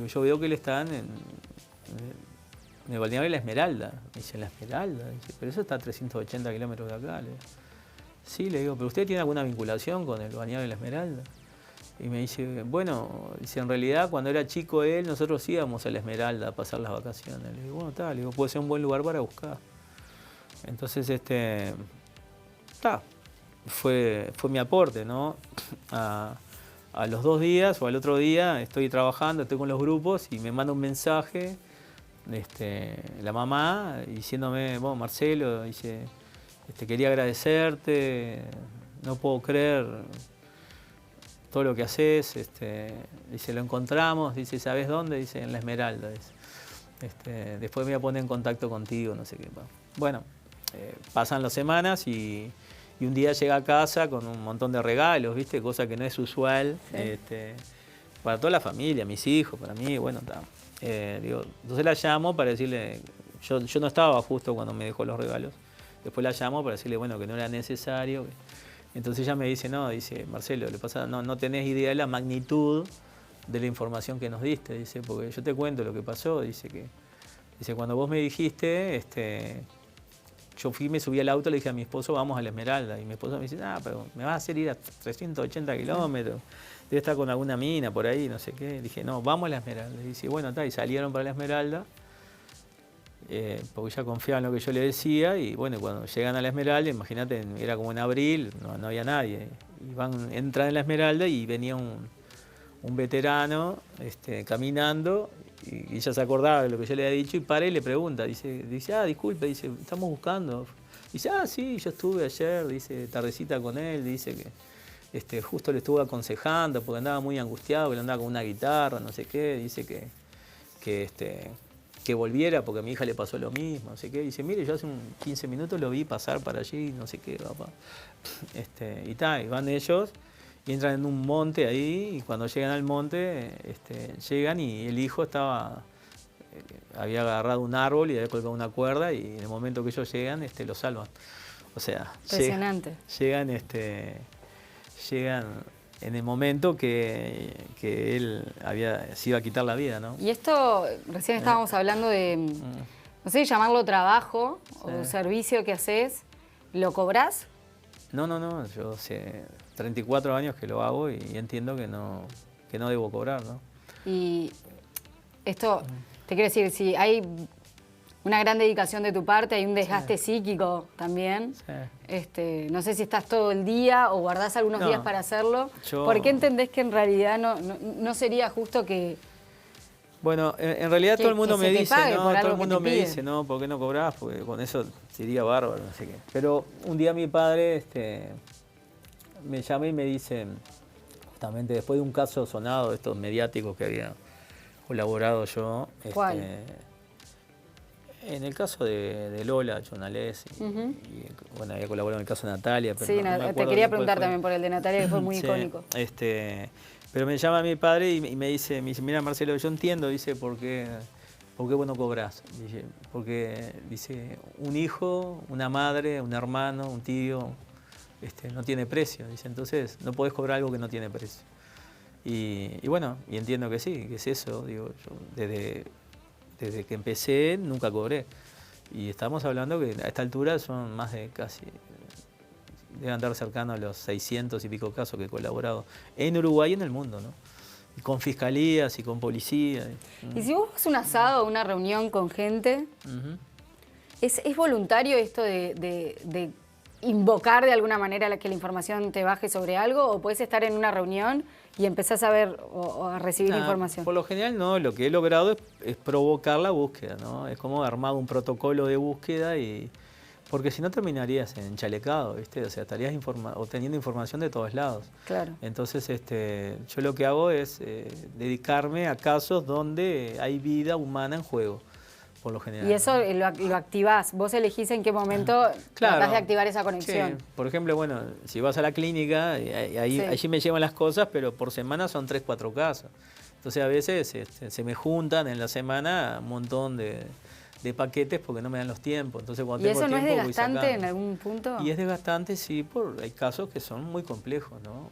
yo veo que él está en el balneario de La Esmeralda. Me dice, ¿La Esmeralda? Dice, pero eso está a 380 kilómetros de acá. Le digo, sí, le digo, ¿pero usted tiene alguna vinculación con el balneario de La Esmeralda? Y me dice, bueno, en realidad cuando era chico él, nosotros íbamos a La Esmeralda a pasar las vacaciones. Le digo, bueno, le digo, puede ser un buen lugar para buscar. Entonces, fue mi aporte, ¿no? A los 2 días o al otro día estoy trabajando, estoy con los grupos y me manda un mensaje la mamá diciéndome, bueno, Marcelo, dice, quería agradecerte, no puedo creer todo lo que haces, dice, lo encontramos, dice, ¿sabes dónde? Dice, en La Esmeralda. Dice, después me voy a poner en contacto contigo, no sé qué. Bueno, pasan las semanas y un día llega a casa con un montón de regalos, ¿viste? Cosa que no es usual, sí. Para toda la familia, mis hijos, para mí, bueno, entonces la llamo para decirle, yo no estaba justo cuando me dejó los regalos, después la llamo para decirle, bueno, que no era necesario. Entonces ella me dice, no, dice, Marcelo, no tenés idea de la magnitud de la información que nos diste, dice, porque yo te cuento lo que pasó, dice, cuando vos me dijiste yo fui, me subí al auto, le dije a mi esposo, vamos a la Esmeralda. Y mi esposo me dice, pero me vas a hacer ir a 380 kilómetros. Debe estar con alguna mina por ahí, no sé qué. Dije, no, vamos a la Esmeralda. Y dice, bueno, está. Y salieron para la Esmeralda, porque ya confiaban en lo que yo le decía. Y bueno, cuando llegan a la Esmeralda, imagínate, era como en abril, no había nadie. Y entran en la Esmeralda y venía un veterano caminando. Y ella se acordaba de lo que yo le había dicho y para y le pregunta, dice, disculpe, dice, estamos buscando. Dice, sí, yo estuve ayer, dice, tardecita con él, dice que justo le estuve aconsejando porque andaba muy angustiado, que le andaba con una guitarra, no sé qué, dice que volviera porque a mi hija le pasó lo mismo, no sé qué. Dice, mire, yo hace 15 minutos lo vi pasar para allí, no sé qué, papá. Y van ellos. Y entran en un monte ahí, y cuando llegan al monte, llegan y el hijo había agarrado un árbol y había colgado una cuerda, y en el momento que ellos llegan, lo salvan. O sea, impresionante. Llegan en el momento que él se iba a quitar la vida, ¿no? Y esto, recién estábamos hablando de, no sé, llamarlo trabajo o servicio que haces, ¿lo cobrás? No, yo hace 34 años que lo hago y entiendo que no debo cobrar, ¿no? Y esto, te quiero decir, si hay una gran dedicación de tu parte, hay un desgaste psíquico también. Sí. No sé si estás todo el día o guardás algunos días para hacerlo. ¿Por qué entendés que en realidad no sería justo que... Bueno, en realidad todo el mundo me dice, todo el mundo me dice, ¿por qué no cobrás? Porque con eso sería bárbaro, no sé qué. Pero un día mi padre me llama y me dice, justamente después de un caso sonado de estos mediáticos que había colaborado yo. ¿Cuál? En el caso de Lola Chonalés, y bueno, había colaborado en el caso de Natalia. Pero sí, te quería preguntar también por el de Natalia, que fue muy icónico. Pero me llama mi padre y me dice, mira Marcelo, yo entiendo, dice, ¿por qué vos no cobrás? Dice, porque, dice, un hijo, una madre, un hermano, un tío, no tiene precio. Dice, entonces no podés cobrar algo que no tiene precio. Y bueno, y entiendo que sí, que es eso. Digo, yo desde que empecé nunca cobré. Y estamos hablando que a esta altura son más de casi... Deben andar cercanos a los 600 y pico casos que he colaborado en Uruguay y en el mundo, ¿no? Y con fiscalías y con policía. Y si vos vas a un asado o una reunión con gente, ¿es voluntario esto de invocar de alguna manera que la información te baje sobre algo? ¿O puedes estar en una reunión y empezás a ver o a recibir información? Por lo general no, lo que he logrado es provocar la búsqueda, ¿no? Es como armar un protocolo de búsqueda porque si no terminarías enchalecado, ¿viste? O sea, estarías obteniendo información de todos lados. Claro. Entonces, yo lo que hago es dedicarme a casos donde hay vida humana en juego, por lo general. Y eso lo activás. Vos elegís en qué momento tratás de activar esa conexión. Sí. Por ejemplo, bueno, si vas a la clínica, allí me llevan las cosas, pero por semana son 3, 4 casos. Entonces, a veces se me juntan en la semana un montón de paquetes porque no me dan los tiempos. Entonces, cuando ¿Y tengo eso no es tiempo, desgastante en algún punto? Y es desgastante, sí, hay casos que son muy complejos, ¿no?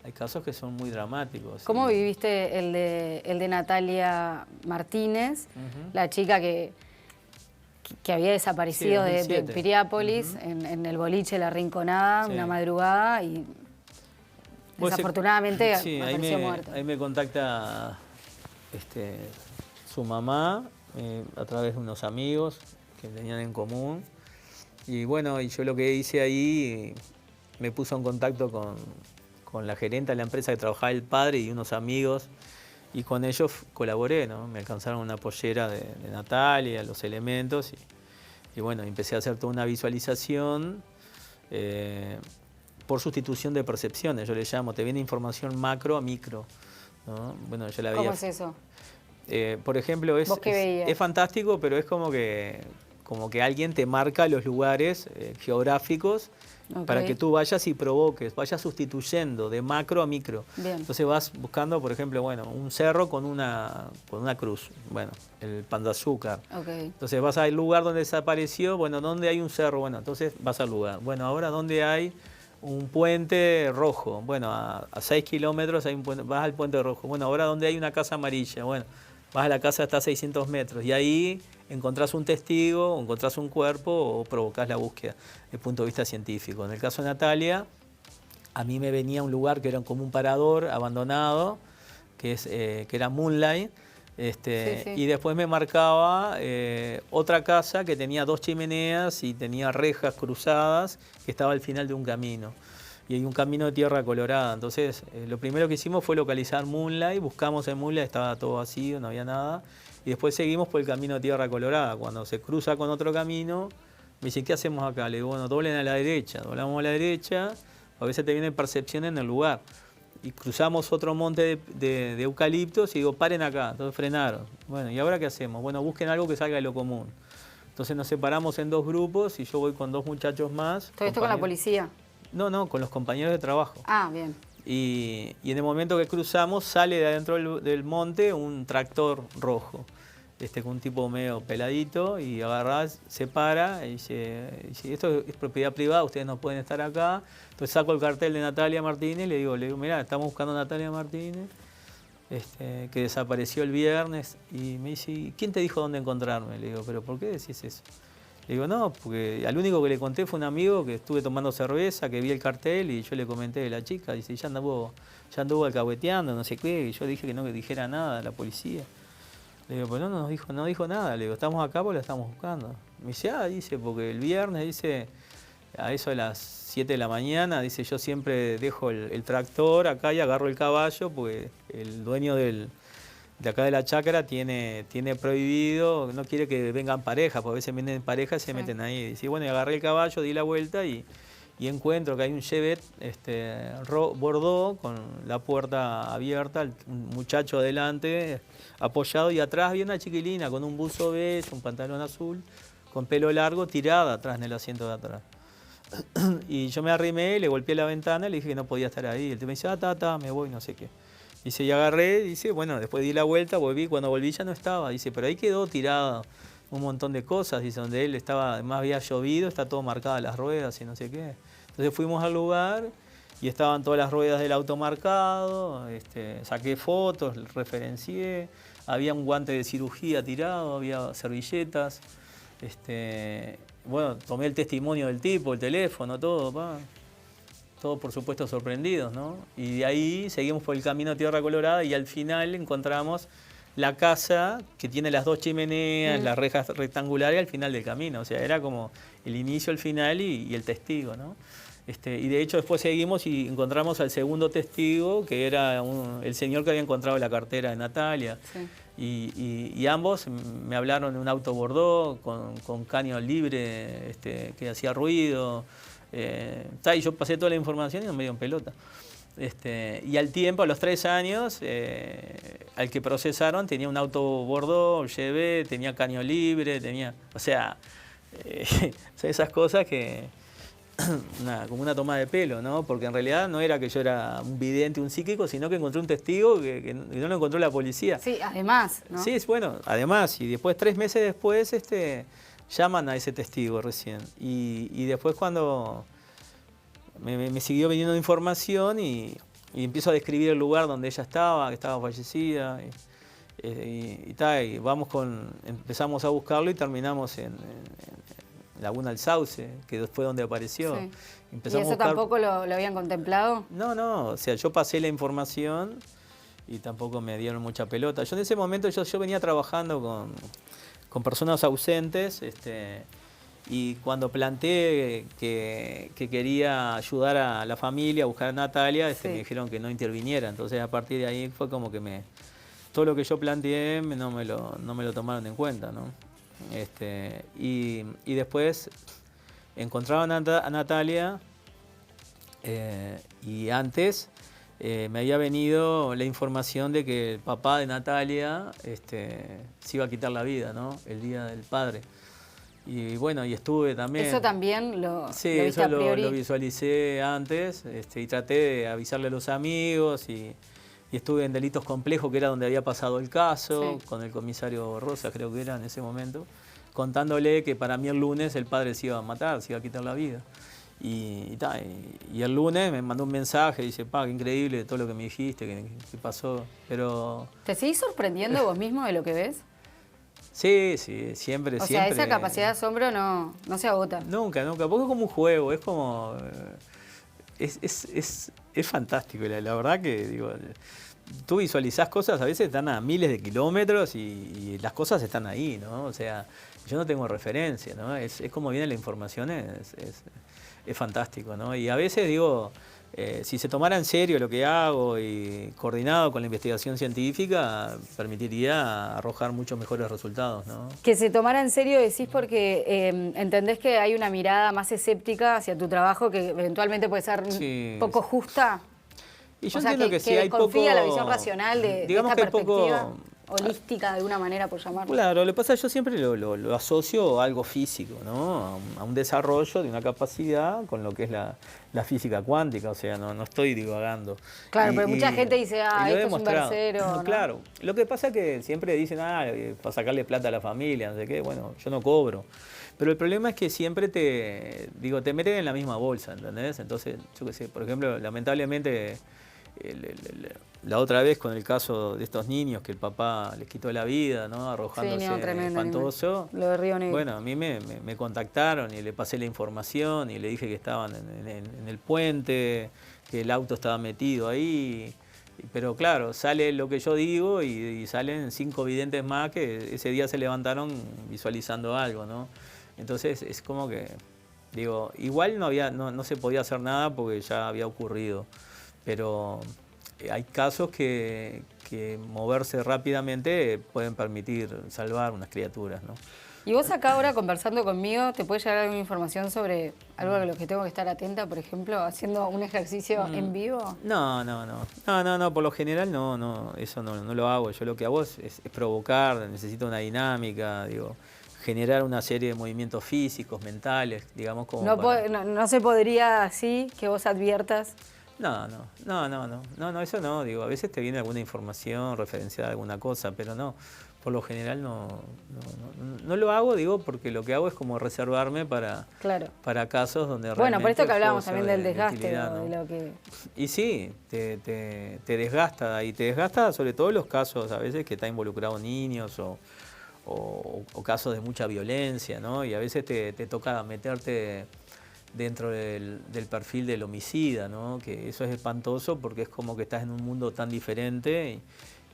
Hay casos que son muy dramáticos. ¿Cómo viviste el de Natalia Martínez, la chica que había desaparecido de Piriápolis en el boliche La Rinconada, una madrugada, y desafortunadamente apareció muerta? Ahí me contacta su mamá, a través de unos amigos que tenían en común. Y bueno, y yo lo que hice ahí, me puso en contacto con la gerenta de la empresa que trabajaba el padre y unos amigos, y con ellos colaboré, ¿no? Me alcanzaron una pollera de Natalia, los elementos, y bueno, empecé a hacer toda una visualización por sustitución de percepciones, yo le llamo, te viene información macro a micro, ¿no? Bueno, yo la veía. ¿Cómo es eso? Por ejemplo, es fantástico, pero es como que alguien te marca los lugares geográficos para que tú vayas y provoques, vayas sustituyendo de macro a micro. Bien. Entonces vas buscando, por ejemplo, un cerro con una cruz, bueno, el Pan de Azúcar. Entonces vas al lugar donde desapareció, bueno, ¿dónde hay un cerro? Bueno, entonces vas al lugar. Bueno, ahora ¿dónde hay un puente rojo? Bueno, a 6 kilómetros hay un puente, vas al puente rojo. Bueno, ahora ¿dónde hay una casa amarilla? Bueno, vas a la casa hasta 600 metros y ahí encontrás un testigo, o encontrás un cuerpo o provocás la búsqueda desde el punto de vista científico. En el caso de Natalia, a mí me venía un lugar que era como un parador abandonado, que era Moonlight, y después me marcaba otra casa que tenía 2 chimeneas y tenía rejas cruzadas, que estaba al final de un camino. Y hay un camino de tierra colorada. Entonces, lo primero que hicimos fue localizar Moonlight, buscamos en Moonlight, estaba todo vacío, no había nada. Y después seguimos por el camino de tierra colorada. Cuando se cruza con otro camino, me dice, ¿qué hacemos acá? Le digo, bueno, doblen a la derecha. Doblamos a la derecha, a veces te viene percepción en el lugar. Y cruzamos otro monte de eucaliptos y digo, paren acá. Entonces frenaron. Bueno, ¿y ahora qué hacemos? Bueno, busquen algo que salga de lo común. Entonces nos separamos en 2 grupos y yo voy con 2 muchachos más. ¿Todo esto con la policía? No, con los compañeros de trabajo. Ah, bien. Y en el momento que cruzamos, sale de adentro del monte un tractor rojo, con un tipo medio peladito, y agarrás, se para y dice, esto es propiedad privada, ustedes no pueden estar acá. Entonces saco el cartel de Natalia Martínez y le digo, mirá, estamos buscando a Natalia Martínez, que desapareció el viernes. Y me dice, ¿quién te dijo dónde encontrarme? Le digo, ¿pero por qué decís eso? Le digo, no, porque al único que le conté fue un amigo que estuve tomando cerveza, que vi el cartel y yo le comenté de la chica. Dice, ya anduvo alcahueteando, no sé qué. Y yo dije que no dijera nada a la policía. Le digo, pues no dijo nada. Le digo, estamos acá porque la estamos buscando. Me dice, dice, porque el viernes, dice, a eso de las 7 de la mañana, dice, yo siempre dejo el tractor acá y agarro el caballo, porque el dueño de acá de la chacra tiene prohibido, no quiere que vengan parejas, porque a veces vienen parejas y se meten ahí. Dice, bueno, y agarré el caballo, di la vuelta y encuentro que hay un Chevette Bordeaux con la puerta abierta, un muchacho adelante apoyado y atrás viene una chiquilina con un buzo beige, un pantalón azul, con pelo largo, tirada atrás en el asiento de atrás. Y yo me arrimé, le golpeé la ventana y le dije que no podía estar ahí. El tipo me dice, me voy, no sé qué. Dice, y agarré, dice, bueno, después di la vuelta, volví, cuando volví ya no estaba. Dice, pero ahí quedó tirada un montón de cosas, dice, donde él estaba, además había llovido, está todo marcada las ruedas y no sé qué. Entonces fuimos al lugar y estaban todas las ruedas del auto marcado, saqué fotos, referencié, había un guante de cirugía tirado, había servilletas, bueno, tomé el testimonio del tipo, el teléfono, todo, todos por supuesto sorprendidos, ¿no? Y de ahí seguimos por el camino de Tierra Colorada y al final encontramos la casa que tiene las 2 chimeneas, las rejas rectangulares al final del camino. O sea, era como el inicio, el final y el testigo, ¿no? Y de hecho después seguimos y encontramos al segundo testigo, que era el señor que había encontrado la cartera de Natalia. Sí. Y ambos me hablaron de un auto Bordeaux con caño libre, que hacía ruido. Y yo pasé toda la información y no me dio en pelota. Y al tiempo, a los 3 años, al que procesaron tenía un auto Bordeaux, llevé, tenía caño libre, o sea, esas cosas que como una toma de pelo, ¿no? Porque en realidad no era que yo era un vidente, un psíquico, sino que encontré un testigo que no lo encontró la policía. Sí, además, ¿no? Sí, bueno, además, y después 3 meses después, llaman a ese testigo recién. Y después cuando me siguió viniendo información y empiezo a describir el lugar donde ella estaba, que estaba fallecida. Y empezamos a buscarlo y terminamos en Laguna del Sauce, que fue donde apareció. Sí. ¿Y eso tampoco lo habían contemplado? No, o sea, yo pasé la información y tampoco me dieron mucha pelota. Yo en ese momento yo venía trabajando con personas ausentes, y cuando planteé que quería ayudar a la familia a buscar a Natalia, me dijeron que no interviniera. Entonces a partir de ahí fue como que todo lo que yo planteé no me lo tomaron en cuenta, ¿no? Y después encontraban a Natalia, y antes me había venido la información de que el papá de Natalia se iba a quitar la vida, ¿no? El día del padre. Y bueno, y estuve también... ¿Eso también lo viste a priori? Lo visualicé antes, y traté de avisarle a los amigos y estuve en Delitos Complejos, que era donde había pasado el caso, con el comisario Rosa, creo que era en ese momento, contándole que para mí el lunes el padre se iba a matar, se iba a quitar la vida. Y el lunes me mandó un mensaje, dice, qué increíble todo lo que me dijiste, que pasó, pero... ¿Te seguís sorprendiendo vos mismo de lo que ves? Sí, sí, siempre, O sea, siempre. esa capacidad de asombro no se agota. Nunca, nunca, porque es como un juego, es como... es fantástico, la verdad que, digo, tú visualizás cosas, a veces están a miles de kilómetros y las cosas están ahí, ¿no? O sea, yo no tengo referencia, ¿no? Es como viene la información, es fantástico, ¿no? Y a veces digo, si se tomara en serio lo que hago y coordinado con la investigación científica, permitiría arrojar muchos mejores resultados, ¿no? Que se tomara en serio decís porque entendés que hay una mirada más escéptica hacia tu trabajo que eventualmente puede ser Sí, poco justa. y yo O sea, entiendo que si hay confía poco... la visión racional de digamos esta que hay perspectiva poco... holística de alguna manera, por llamarlo. Claro, lo que pasa es que yo siempre lo asocio a algo físico, ¿no? A un desarrollo de una capacidad con lo que es la física cuántica, o sea, no estoy divagando. Claro, pero mucha gente dice, y ah, lo he esto es un demostrado. versero, ¿no? Claro, lo que pasa es que siempre dicen, para sacarle plata a la familia, no sé qué, bueno, yo no cobro. Pero el problema es que siempre te meten en la misma bolsa, ¿entendés? Entonces, yo qué sé, por ejemplo, lamentablemente... la otra vez con el caso de estos niños que el papá les quitó la vida, ¿no? Arrojándose, Sí, no, tremendo, espantoso. lo de Río Negro. Bueno, a mí me contactaron y le pasé la información y le dije que estaban en el puente, que el auto estaba metido ahí. Pero claro, sale lo que yo digo y salen 5 videntes más que ese día se levantaron visualizando algo, ¿no? Entonces es como que, digo, igual no se podía hacer nada porque ya había ocurrido. Pero hay casos que moverse rápidamente pueden permitir salvar unas criaturas, ¿no? Y vos acá ahora conversando conmigo, ¿te puede llegar alguna información sobre algo a lo que tengo que estar atenta, por ejemplo, haciendo un ejercicio en vivo? No, por lo general no, eso no lo hago. Yo lo que hago es provocar, necesito una dinámica, digo, generar una serie de movimientos físicos, mentales, digamos como No se podría así que vos adviertas. No, eso no, digo, a veces te viene alguna información referenciada a alguna cosa, pero no, por lo general no lo hago, digo, porque lo que hago es como reservarme para casos donde realmente... Bueno, por esto que hablábamos puedo también ser del desgaste, utilidad, ¿no? de lo que... Y sí, te desgasta, y te desgasta sobre todo los casos a veces que está involucrado niños o casos de mucha violencia, ¿no? Y a veces te toca meterte dentro del perfil del homicida, ¿no? Que eso es espantoso porque es como que estás en un mundo tan diferente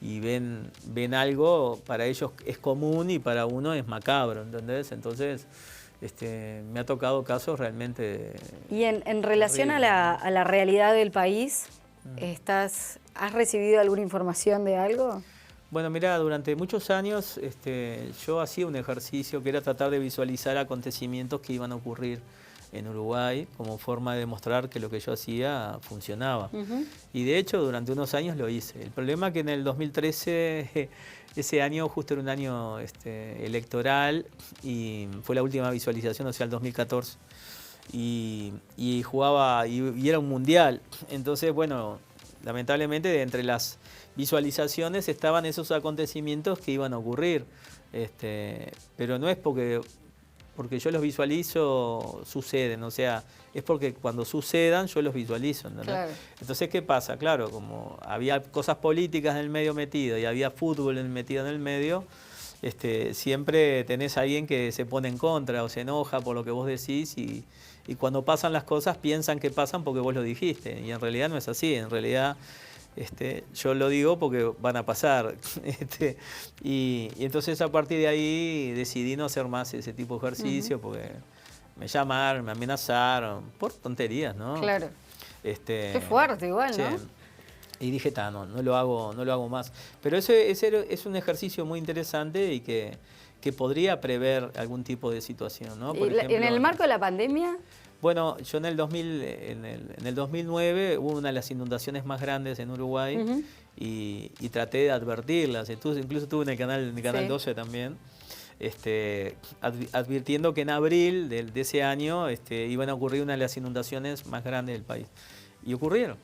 y ven algo, para ellos es común y para uno es macabro, ¿entendés? Entonces, me ha tocado casos realmente... Y en relación a la realidad del país, ¿has recibido alguna información de algo? Bueno, mira, durante muchos años yo hacía un ejercicio que era tratar de visualizar acontecimientos que iban a ocurrir en Uruguay como forma de demostrar que lo que yo hacía funcionaba. Y de hecho durante unos años lo hice. El problema es que en el 2013, ese año justo era un año electoral y fue la última visualización, o sea, el 2014. Y jugaba, y era un mundial. Entonces, bueno, lamentablemente entre las visualizaciones estaban esos acontecimientos que iban a ocurrir. Pero no es porque yo los visualizo, suceden, o sea, es porque cuando sucedan yo los visualizo, ¿no? Claro. Entonces, ¿qué pasa? Claro, como había cosas políticas en el medio metido y había fútbol metido en el medio, siempre tenés a alguien que se pone en contra o se enoja por lo que vos decís y cuando pasan las cosas piensan que pasan porque vos lo dijiste y en realidad no es así, en realidad... yo lo digo porque van a pasar. Y entonces a partir de ahí decidí no hacer más ese tipo de ejercicio porque me llamaron, me amenazaron, por tonterías, ¿no? Claro. Qué fuerte igual, ¿no? Y dije, no lo hago más. Pero ese es un ejercicio muy interesante y que podría prever algún tipo de situación, ¿no? Por ejemplo, ¿en el marco de la pandemia? Bueno, yo en el 2009 hubo una de las inundaciones más grandes en Uruguay y traté de advertirlas. Incluso estuve en el canal 12 también, advirtiendo que en abril de ese año iban a ocurrir una de las inundaciones más grandes del país. Y ocurrieron.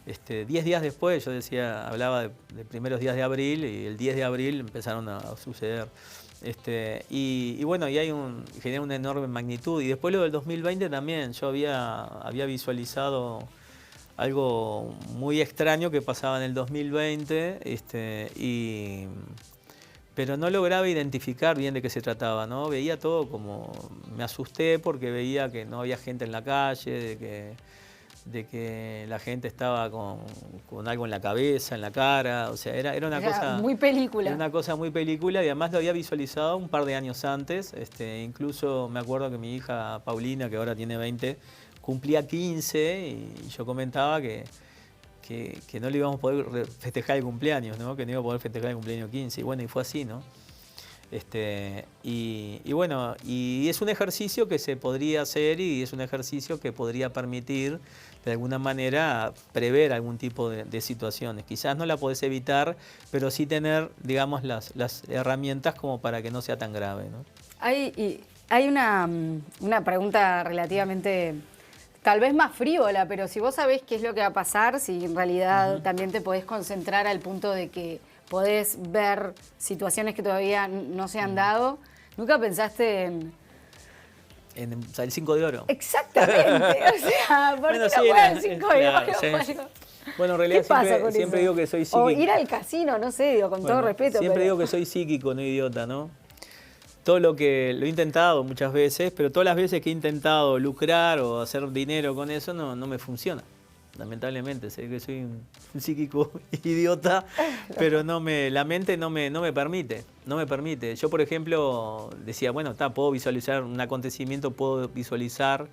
10 días después, hablaba de primeros días de abril y el 10 de abril empezaron a suceder. Y bueno, y genera una enorme magnitud. Y después lo del 2020 también, yo había visualizado algo muy extraño que pasaba en el 2020, pero no lograba identificar bien de qué se trataba, ¿no? Veía todo como... Me asusté porque veía que no había gente en la calle, de que la gente estaba con algo en la cabeza, en la cara, o sea, era una cosa... Muy película. Era una cosa muy película y además lo había visualizado un par de años antes, incluso me acuerdo que mi hija Paulina, que ahora tiene 20, cumplía 15 y yo comentaba que no le íbamos a poder festejar el cumpleaños, ¿no? Que no iba a poder festejar el cumpleaños 15. Y bueno, y fue así, ¿no? Y bueno, y es un ejercicio que se podría hacer y es un ejercicio que podría permitir, de alguna manera, prever algún tipo de situaciones. Quizás no la podés evitar, pero sí tener, digamos, las herramientas como para que no sea tan grave, ¿no? Hay una pregunta relativamente... Tal vez más frívola, pero si vos sabés qué es lo que va a pasar, si en realidad también te podés concentrar al punto de que podés ver situaciones que todavía no se han dado, ¿nunca pensaste en...? O sea, el 5 de oro. Exactamente, o sea, ¿por Bueno, qué sí, no juega el 5 de claro, oro? sí. Bueno, en realidad siempre digo que soy psíquico. O ir al casino, no sé, digo, con todo respeto. Siempre digo que soy psíquico, no idiota, ¿no? Todo lo he intentado muchas veces, pero todas las veces que he intentado lucrar o hacer dinero con eso no me funciona. Lamentablemente, sé que soy un psíquico idiota, pero la mente no me permite, no me permite. Yo, por ejemplo, decía, bueno, puedo visualizar un acontecimiento, puedo visualizar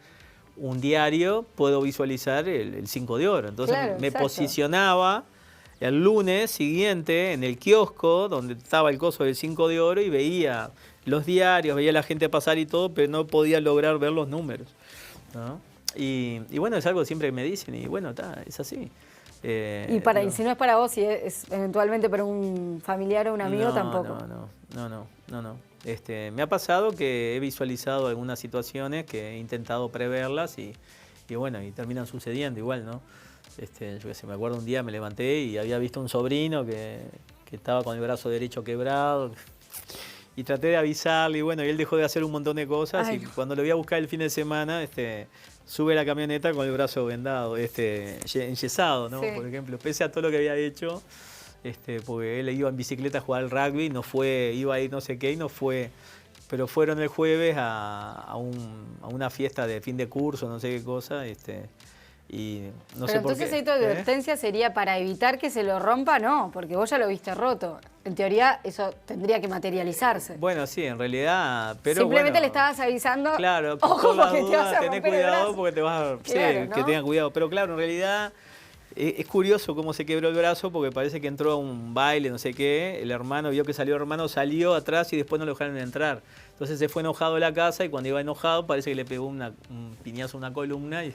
un diario, puedo visualizar el 5 de oro. Entonces claro, me exacto. posicionaba el lunes siguiente en el kiosco donde estaba el coso del 5 de oro y veía los diarios, veía a la gente pasar y todo, pero no podía lograr ver los números, ¿no? Y bueno, es algo siempre que me dicen y bueno, es así. Y si no es para vos, si es eventualmente para un familiar o un amigo, tampoco. No. Me ha pasado que he visualizado algunas situaciones que he intentado preverlas y bueno, y terminan sucediendo igual, ¿no? Yo qué sé, me acuerdo un día me levanté y había visto un sobrino que estaba con el brazo derecho quebrado. Y traté de avisarle y bueno, y él dejó de hacer un montón de cosas. Y cuando lo voy a buscar el fin de semana, sube a la camioneta con el brazo vendado, enyesado, ¿no? Sí. Por ejemplo, pese a todo lo que había hecho, porque él iba en bicicleta a jugar al rugby, iba a ir no sé qué y no fue. Pero fueron el jueves a una fiesta de fin de curso, no sé qué cosa, y no sé por qué. Entonces ahí tu advertencia sería para evitar que se lo rompa, no, porque vos ya lo viste roto. En teoría eso tendría que materializarse. Bueno, sí, en realidad, pero simplemente le estabas avisando. Claro, ojo, porque te vas a tenés cuidado porque te vas a... Claro, sí, ¿no? que tengan cuidado. Pero claro, en realidad es curioso cómo se quebró el brazo porque parece que entró a un baile, no sé qué. El hermano vio que salió el hermano, salió atrás y después no lo dejaron entrar. Entonces se fue enojado a la casa y cuando iba enojado parece que le pegó un piñazo a una columna y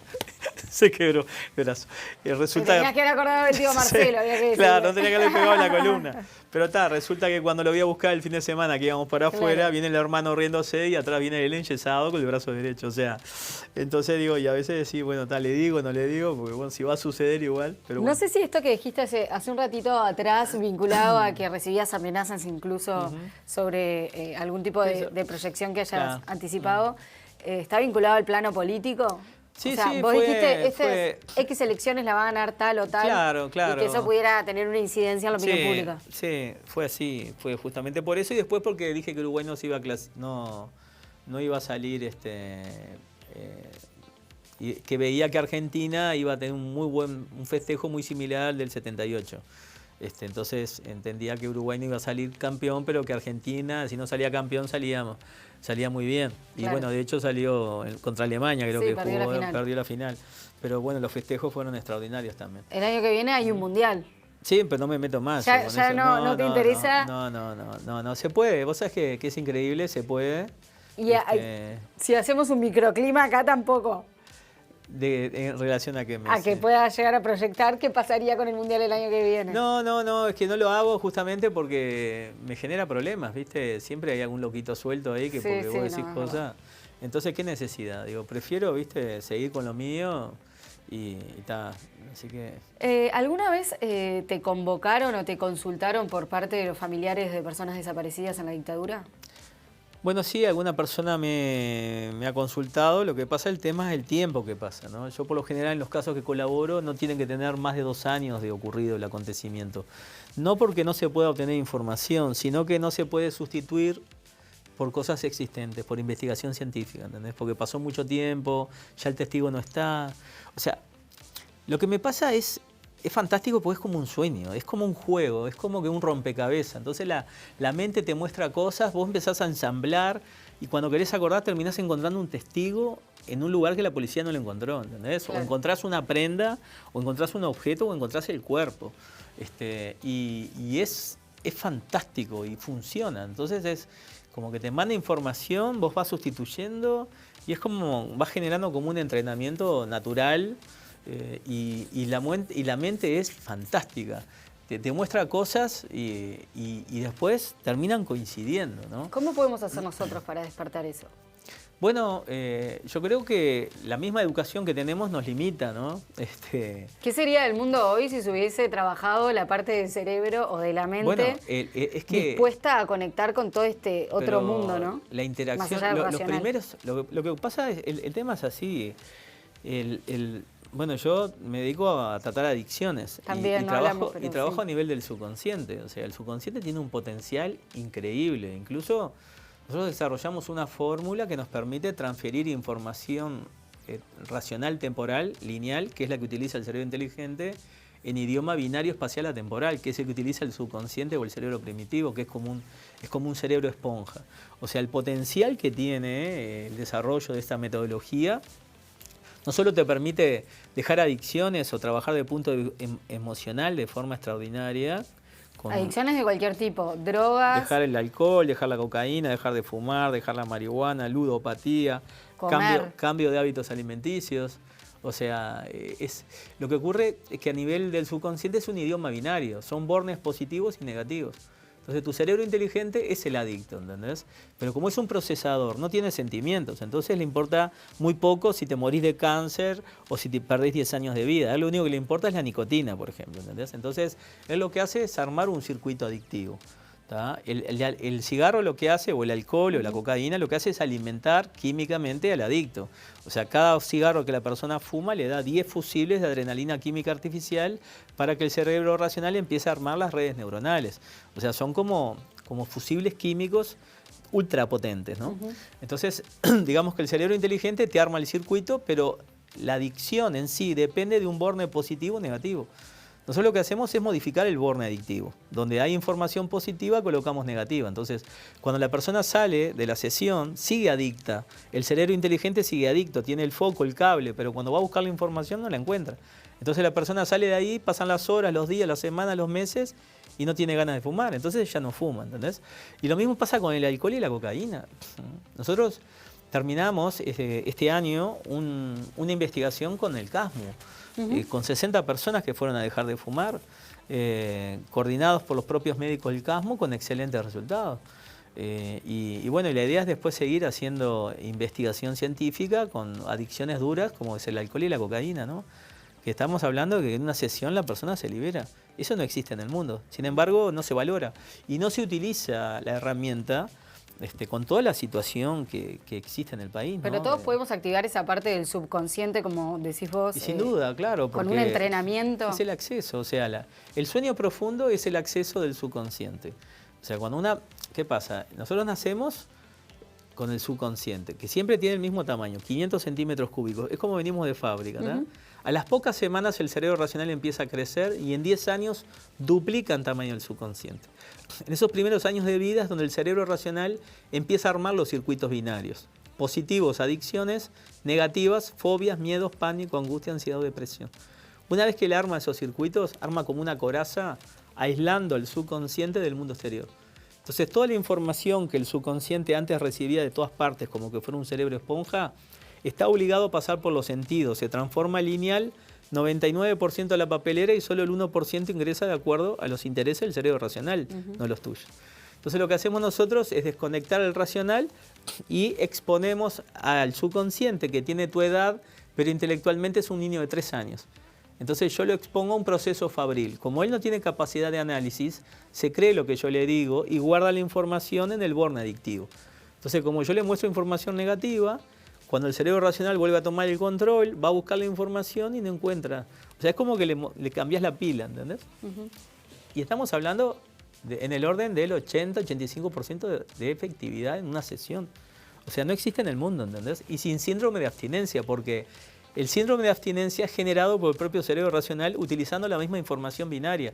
se quebró el brazo. Y resulta... Tenías que haber acordado del tío Marcelo. Sí, había que claro, no tenía que haberle pegado en la columna. Pero resulta que cuando lo voy a buscar el fin de semana que íbamos para afuera, viene el hermano riéndose y atrás viene él enyesado con el brazo derecho. O sea, entonces digo, y a veces decís, bueno, le digo, no le digo, porque bueno, si va a suceder igual. Pero bueno. No sé si esto que dijiste hace un ratito atrás, vinculado a que recibías amenazas incluso sobre algún tipo de proyección que hayas anticipado, ¿está vinculado al plano político? Sí, o sea, sí, vos dijiste, X elecciones la va a ganar tal o tal, claro. y que eso pudiera tener una incidencia en la opinión pública. Sí, fue así, fue justamente por eso y después porque dije que Uruguay no iba a salir, y que veía que Argentina iba a tener un festejo muy similar al del 78. Entonces entendía que Uruguay no iba a salir campeón, pero que Argentina, si no salía campeón, salía muy bien. Y claro. Bueno, de hecho salió contra Alemania, creo que perdió la final. Pero bueno, los festejos fueron extraordinarios también. El año que viene hay un mundial. Sí, pero no me meto más. ¿Ya no te interesa? No, se puede. Vos sabés que es increíble, se puede. Y si hacemos un microclima acá tampoco. En relación a que pueda llegar a proyectar qué pasaría con el Mundial el año que viene. No, es que no lo hago justamente porque me genera problemas, ¿viste? Siempre hay algún loquito suelto ahí porque vos decís cosas. Entonces, ¿qué necesidad? Digo, prefiero, ¿viste? Seguir con lo mío y está. Así que... ¿Alguna vez te convocaron o te consultaron por parte de los familiares de personas desaparecidas en la dictadura? Bueno, sí, alguna persona me ha consultado. Lo que pasa, el tema es el tiempo que pasa, ¿no? Yo por lo general en los casos que colaboro no tienen que tener más de 2 años de ocurrido el acontecimiento. No porque no se pueda obtener información, sino que no se puede sustituir por cosas existentes, por investigación científica, ¿entendés? Porque pasó mucho tiempo, ya el testigo no está. O sea, lo que me pasa es fantástico porque es como un sueño, es como un juego, es como que un rompecabezas. Entonces la mente te muestra cosas, vos empezás a ensamblar y cuando querés acordar terminás encontrando un testigo en un lugar que la policía no lo encontró, ¿entendés? Claro. O encontrás una prenda, o encontrás un objeto, o encontrás el cuerpo. Y es fantástico y funciona. Entonces es como que te manda información, vos vas sustituyendo y es como, vas generando como un entrenamiento natural. Y la mente es fantástica. Te muestra cosas y después terminan coincidiendo, ¿no? ¿Cómo podemos hacer nosotros para despertar eso? Bueno, yo creo que la misma educación que tenemos nos limita, ¿no? ¿Qué sería el mundo hoy si se hubiese trabajado la parte del cerebro o de la mente Bueno, es que, dispuesta a conectar con todo este otro mundo, ¿no? La interacción, Más allá de lo los racional. primeros, lo que pasa es, el tema es así. Bueno, yo me dedico a tratar adicciones También, y no hablamos, pero trabajo sí. a nivel del subconsciente. O sea, el subconsciente tiene un potencial increíble. Incluso nosotros desarrollamos una fórmula que nos permite transferir información racional, temporal, lineal, que es la que utiliza el cerebro inteligente, en idioma binario espacial atemporal, que es el que utiliza el subconsciente o el cerebro primitivo, que es como un cerebro esponja. O sea, el potencial que tiene el desarrollo de esta metodología no solo te permite dejar adicciones o trabajar de punto emocional de forma extraordinaria. Adicciones de cualquier tipo, drogas. Dejar el alcohol, dejar la cocaína, dejar de fumar, dejar la marihuana, ludopatía, cambio de hábitos alimenticios. O sea, lo que ocurre es que a nivel del subconsciente es un idioma binario, son bornes positivos y negativos. Entonces tu cerebro inteligente es el adicto, ¿entendés? Pero como es un procesador, no tiene sentimientos, entonces le importa muy poco si te morís de cáncer o si te perdés 10 años de vida. A él lo único que le importa es la nicotina, por ejemplo, ¿entendés? Entonces él lo que hace es armar un circuito adictivo. El cigarro lo que hace, o el alcohol o la cocaína, lo que hace es alimentar químicamente al adicto. O sea, cada cigarro que la persona fuma le da 10 fusibles de adrenalina química artificial para que el cerebro racional empiece a armar las redes neuronales. O sea, son como fusibles químicos ultrapotentes, ¿no? Entonces, digamos que el cerebro inteligente te arma el circuito, pero la adicción en sí depende de un borne positivo o negativo. Nosotros lo que hacemos es modificar el borne adictivo. Donde hay información positiva, colocamos negativa. Entonces, cuando la persona sale de la sesión, sigue adicta. El cerebro inteligente sigue adicto, tiene el foco, el cable, pero cuando va a buscar la información no la encuentra. Entonces la persona sale de ahí, pasan las horas, los días, las semanas, los meses y no tiene ganas de fumar. Entonces ya no fuma, ¿entendés? Y lo mismo pasa con el alcohol y la cocaína. Nosotros terminamos este año una investigación con el CASMU. Con 60 personas que fueron a dejar de fumar, coordinados por los propios médicos del CASMU con excelentes resultados. Y bueno, la idea es después seguir haciendo investigación científica con adicciones duras como es el alcohol y la cocaína, ¿no? Que estamos hablando de que en una sesión la persona se libera. Eso no existe en el mundo. Sin embargo, no se valora y no se utiliza la herramienta con toda la situación que existe en el país, ¿no? Pero todos podemos activar esa parte del subconsciente, como decís vos. Y sin duda, claro. Con un entrenamiento. Es el acceso, o sea, el sueño profundo es el acceso del subconsciente. O sea, ¿qué pasa? Nosotros nacemos con el subconsciente, que siempre tiene el mismo tamaño, 500 centímetros cúbicos. Es como venimos de fábrica, ¿no? A las pocas semanas el cerebro racional empieza a crecer y en 10 años duplica en tamaño el subconsciente. En esos primeros años de vida es donde el cerebro racional empieza a armar los circuitos binarios. Positivos, adicciones; negativas, fobias, miedos, pánico, angustia, ansiedad o depresión. Una vez que le arma esos circuitos, arma como una coraza aislando el subconsciente del mundo exterior. Entonces toda la información que el subconsciente antes recibía de todas partes, como que fuera un cerebro esponja, está obligado a pasar por los sentidos, se transforma lineal, 99% a la papelera y solo el 1% ingresa de acuerdo a los intereses del cerebro racional, no los tuyos. Entonces lo que hacemos nosotros es desconectar el racional y exponemos al subconsciente que tiene tu edad, pero intelectualmente es un niño de 3 años. Entonces yo lo expongo a un proceso fabril. Como él no tiene capacidad de análisis, se cree lo que yo le digo y guarda la información en el borne adictivo. Entonces, como yo le muestro información negativa, cuando el cerebro racional vuelve a tomar el control, va a buscar la información y no encuentra. O sea, es como que le cambias la pila, ¿entendés? Y estamos hablando en el orden del 80-85% de efectividad en una sesión. O sea, no existe en el mundo, ¿entendés? Y sin síndrome de abstinencia, porque el síndrome de abstinencia es generado por el propio cerebro racional utilizando la misma información binaria.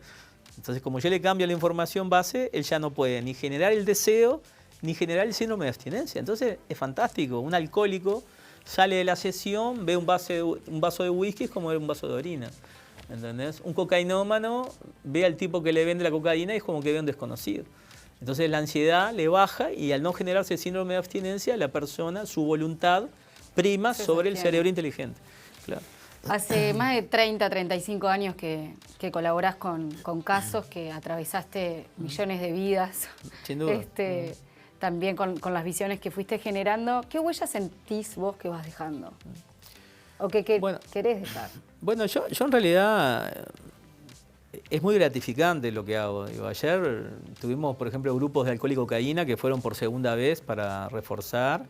Entonces, como yo le cambio la información base, él ya no puede ni generar el deseo, ni generar el síndrome de abstinencia. Entonces, es fantástico. Un alcohólico sale de la sesión, ve un vaso de whisky, es como ver un vaso de orina. ¿Entendés? Un cocainómano ve al tipo que le vende la cocaína y es como que ve a un desconocido. Entonces la ansiedad le baja y al no generarse el síndrome de abstinencia, la persona, su voluntad, prima sobre el cerebro inteligente. Claro. Hace más de 30, 35 años que colaborás con casos, que atravesaste millones de vidas. Sin duda. También con las visiones que fuiste generando. ¿Qué huellas sentís vos que vas dejando? ¿O qué querés dejar? Bueno, yo en realidad es muy gratificante lo que hago. Digo, ayer tuvimos, por ejemplo, grupos de alcohol y cocaína que fueron por segunda vez para reforzar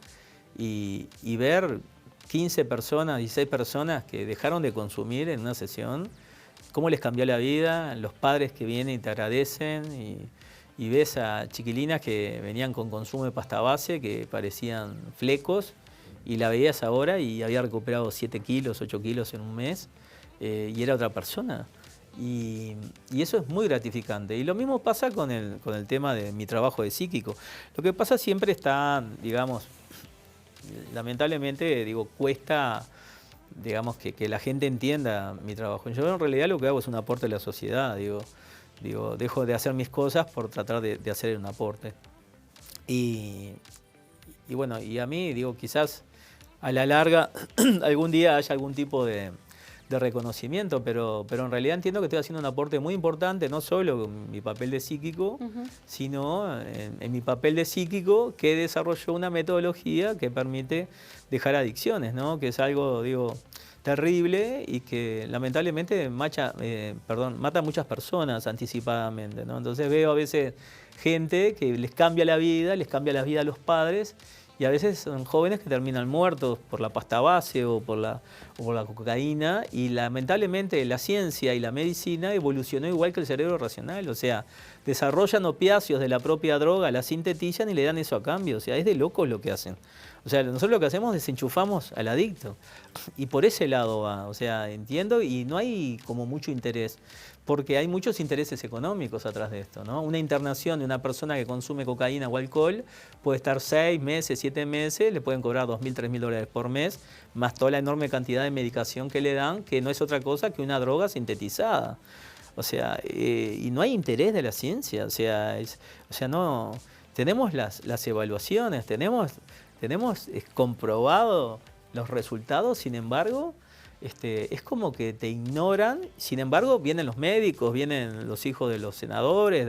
y ver 15 personas, 16 personas que dejaron de consumir en una sesión, cómo les cambió la vida, los padres que vienen y te agradecen y ves a chiquilinas que venían con consumo de pasta base que parecían flecos y la veías ahora y había recuperado 7 kilos, 8 kilos en un mes y era otra persona. Y eso es muy gratificante. Y lo mismo pasa con el tema de mi trabajo de psíquico. Lo que pasa siempre está, digamos, lamentablemente, cuesta, digamos, que la gente entienda mi trabajo. Yo en realidad lo que hago es un aporte a la sociedad. Dejo de hacer mis cosas por tratar de hacer un aporte. Y bueno, y a mí, quizás a la larga algún día haya algún tipo de reconocimiento, pero en realidad entiendo que estoy haciendo un aporte muy importante, no solo en mi papel de psíquico, sino en mi papel de psíquico que desarrolló una metodología que permite dejar adicciones, ¿no? Que es algo, terrible y que lamentablemente mata a muchas personas anticipadamente, ¿no? Entonces veo a veces gente que les cambia la vida a los padres. Y a veces son jóvenes que terminan muertos por la pasta base o por la cocaína. Y lamentablemente la ciencia y la medicina evolucionó igual que el cerebro racional. O sea, desarrollan opiáceos de la propia droga, la sintetizan y le dan eso a cambio. O sea, es de locos lo que hacen. O sea, nosotros lo que hacemos es desenchufamos al adicto. Y por ese lado va. O sea, entiendo y no hay como mucho interés. Porque hay muchos intereses económicos atrás de esto, ¿no? Una internación de una persona que consume cocaína o alcohol puede estar 6 meses, 7 meses, le pueden cobrar $2.000, $3.000 por mes, más toda la enorme cantidad de medicación que le dan, que no es otra cosa que una droga sintetizada. O sea, y no hay interés de la ciencia. O sea, no. Tenemos las evaluaciones, tenemos comprobado los resultados, sin embargo. Es como que te ignoran, sin embargo vienen los médicos, vienen los hijos de los senadores,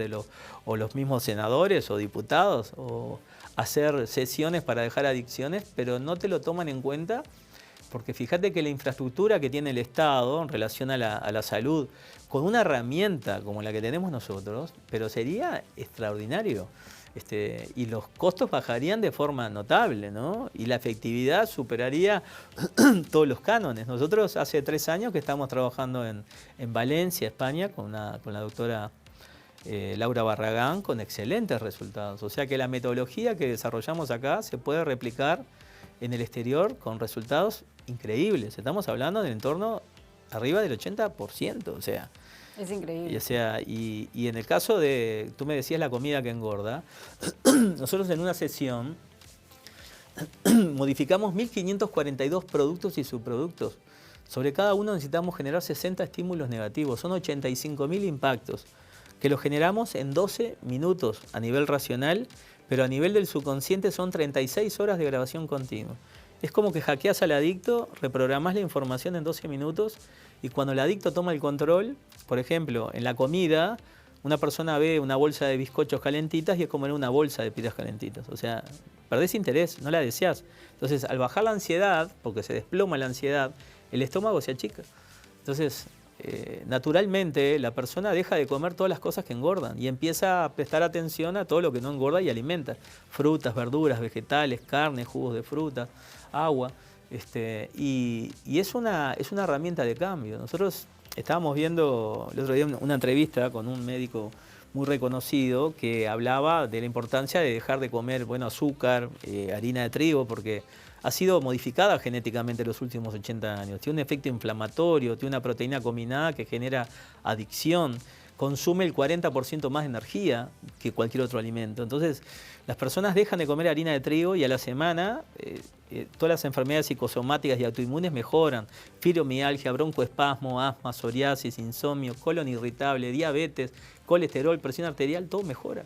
o los mismos senadores o diputados, o hacer sesiones para dejar adicciones, pero no te lo toman en cuenta, porque fíjate que la infraestructura que tiene el Estado en relación a la salud, con una herramienta como la que tenemos nosotros, pero sería extraordinario. Y los costos bajarían de forma notable, ¿no? Y la efectividad superaría todos los cánones. Nosotros hace 3 años que estamos trabajando en Valencia, España, con la doctora Laura Barragán, con excelentes resultados. O sea que la metodología que desarrollamos acá se puede replicar en el exterior con resultados increíbles. Estamos hablando del entorno arriba del 80%, o sea. Es increíble. Y en el caso de, tú me decías la comida que engorda, nosotros en una sesión modificamos 1.542 productos y subproductos. Sobre cada uno necesitamos generar 60 estímulos negativos, son 85.000 impactos, que los generamos en 12 minutos a nivel racional, pero a nivel del subconsciente son 36 horas de grabación continua. Es como que hackeas al adicto, reprogramás la información en 12 minutos y cuando el adicto toma el control, por ejemplo, en la comida, una persona ve una bolsa de bizcochos calentitas y es como en una bolsa de pitas calentitas. O sea, perdés interés, no la deseás. Entonces, al bajar la ansiedad, porque se desploma la ansiedad, el estómago se achica. Entonces, naturalmente la persona deja de comer todas las cosas que engordan y empieza a prestar atención a todo lo que no engorda y alimenta. Frutas, verduras, vegetales, carne, jugos de fruta, agua. Y es una herramienta de cambio. Nosotros estábamos viendo el otro día una entrevista con un médico muy reconocido que hablaba de la importancia de dejar de comer azúcar, harina de trigo, porque ha sido modificada genéticamente en los últimos 80 años. Tiene un efecto inflamatorio, tiene una proteína combinada que genera adicción, consume el 40% más de energía que cualquier otro alimento. Entonces, las personas dejan de comer harina de trigo y a la semana todas las enfermedades psicosomáticas y autoinmunes mejoran. Fibromialgia, broncoespasmo, asma, psoriasis, insomnio, colon irritable, diabetes, colesterol, presión arterial, todo mejora.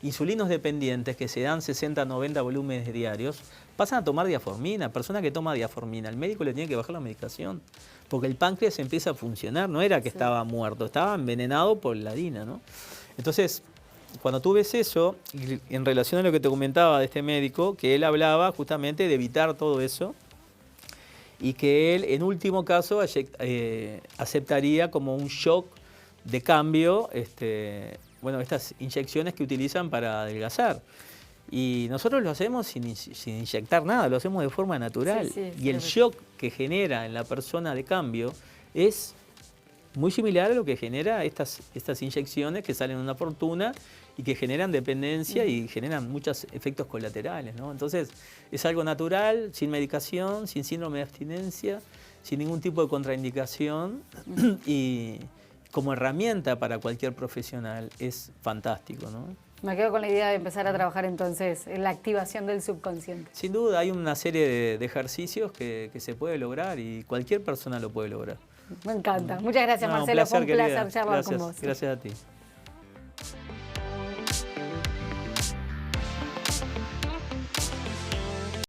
Insulinos dependientes que se dan 60, 90 volúmenes diarios, pasan a tomar diaformina. Persona que toma diaformina, el médico le tiene que bajar la medicación, porque el páncreas empieza a funcionar, no era que estaba muerto, estaba envenenado por la harina, ¿no? Entonces, cuando tú ves eso, en relación a lo que te comentaba de este médico, que él hablaba justamente de evitar todo eso, y que él, en último caso, aceptaría como un shock de cambio estas inyecciones que utilizan para adelgazar. Y nosotros lo hacemos sin inyectar nada, lo hacemos de forma natural. Y el shock que genera en la persona de cambio es muy similar a lo que genera estas inyecciones que salen una fortuna y que generan dependencia y generan muchos efectos colaterales, ¿no? Entonces, es algo natural, sin medicación, sin síndrome de abstinencia, sin ningún tipo de contraindicación y como herramienta para cualquier profesional es fantástico, ¿no? Me quedo con la idea de empezar a trabajar entonces en la activación del subconsciente. Sin duda, hay una serie de ejercicios que se puede lograr y cualquier persona lo puede lograr. Me encanta. Muchas gracias, Marcelo. Fue un placer charlar con vos. Gracias a ti.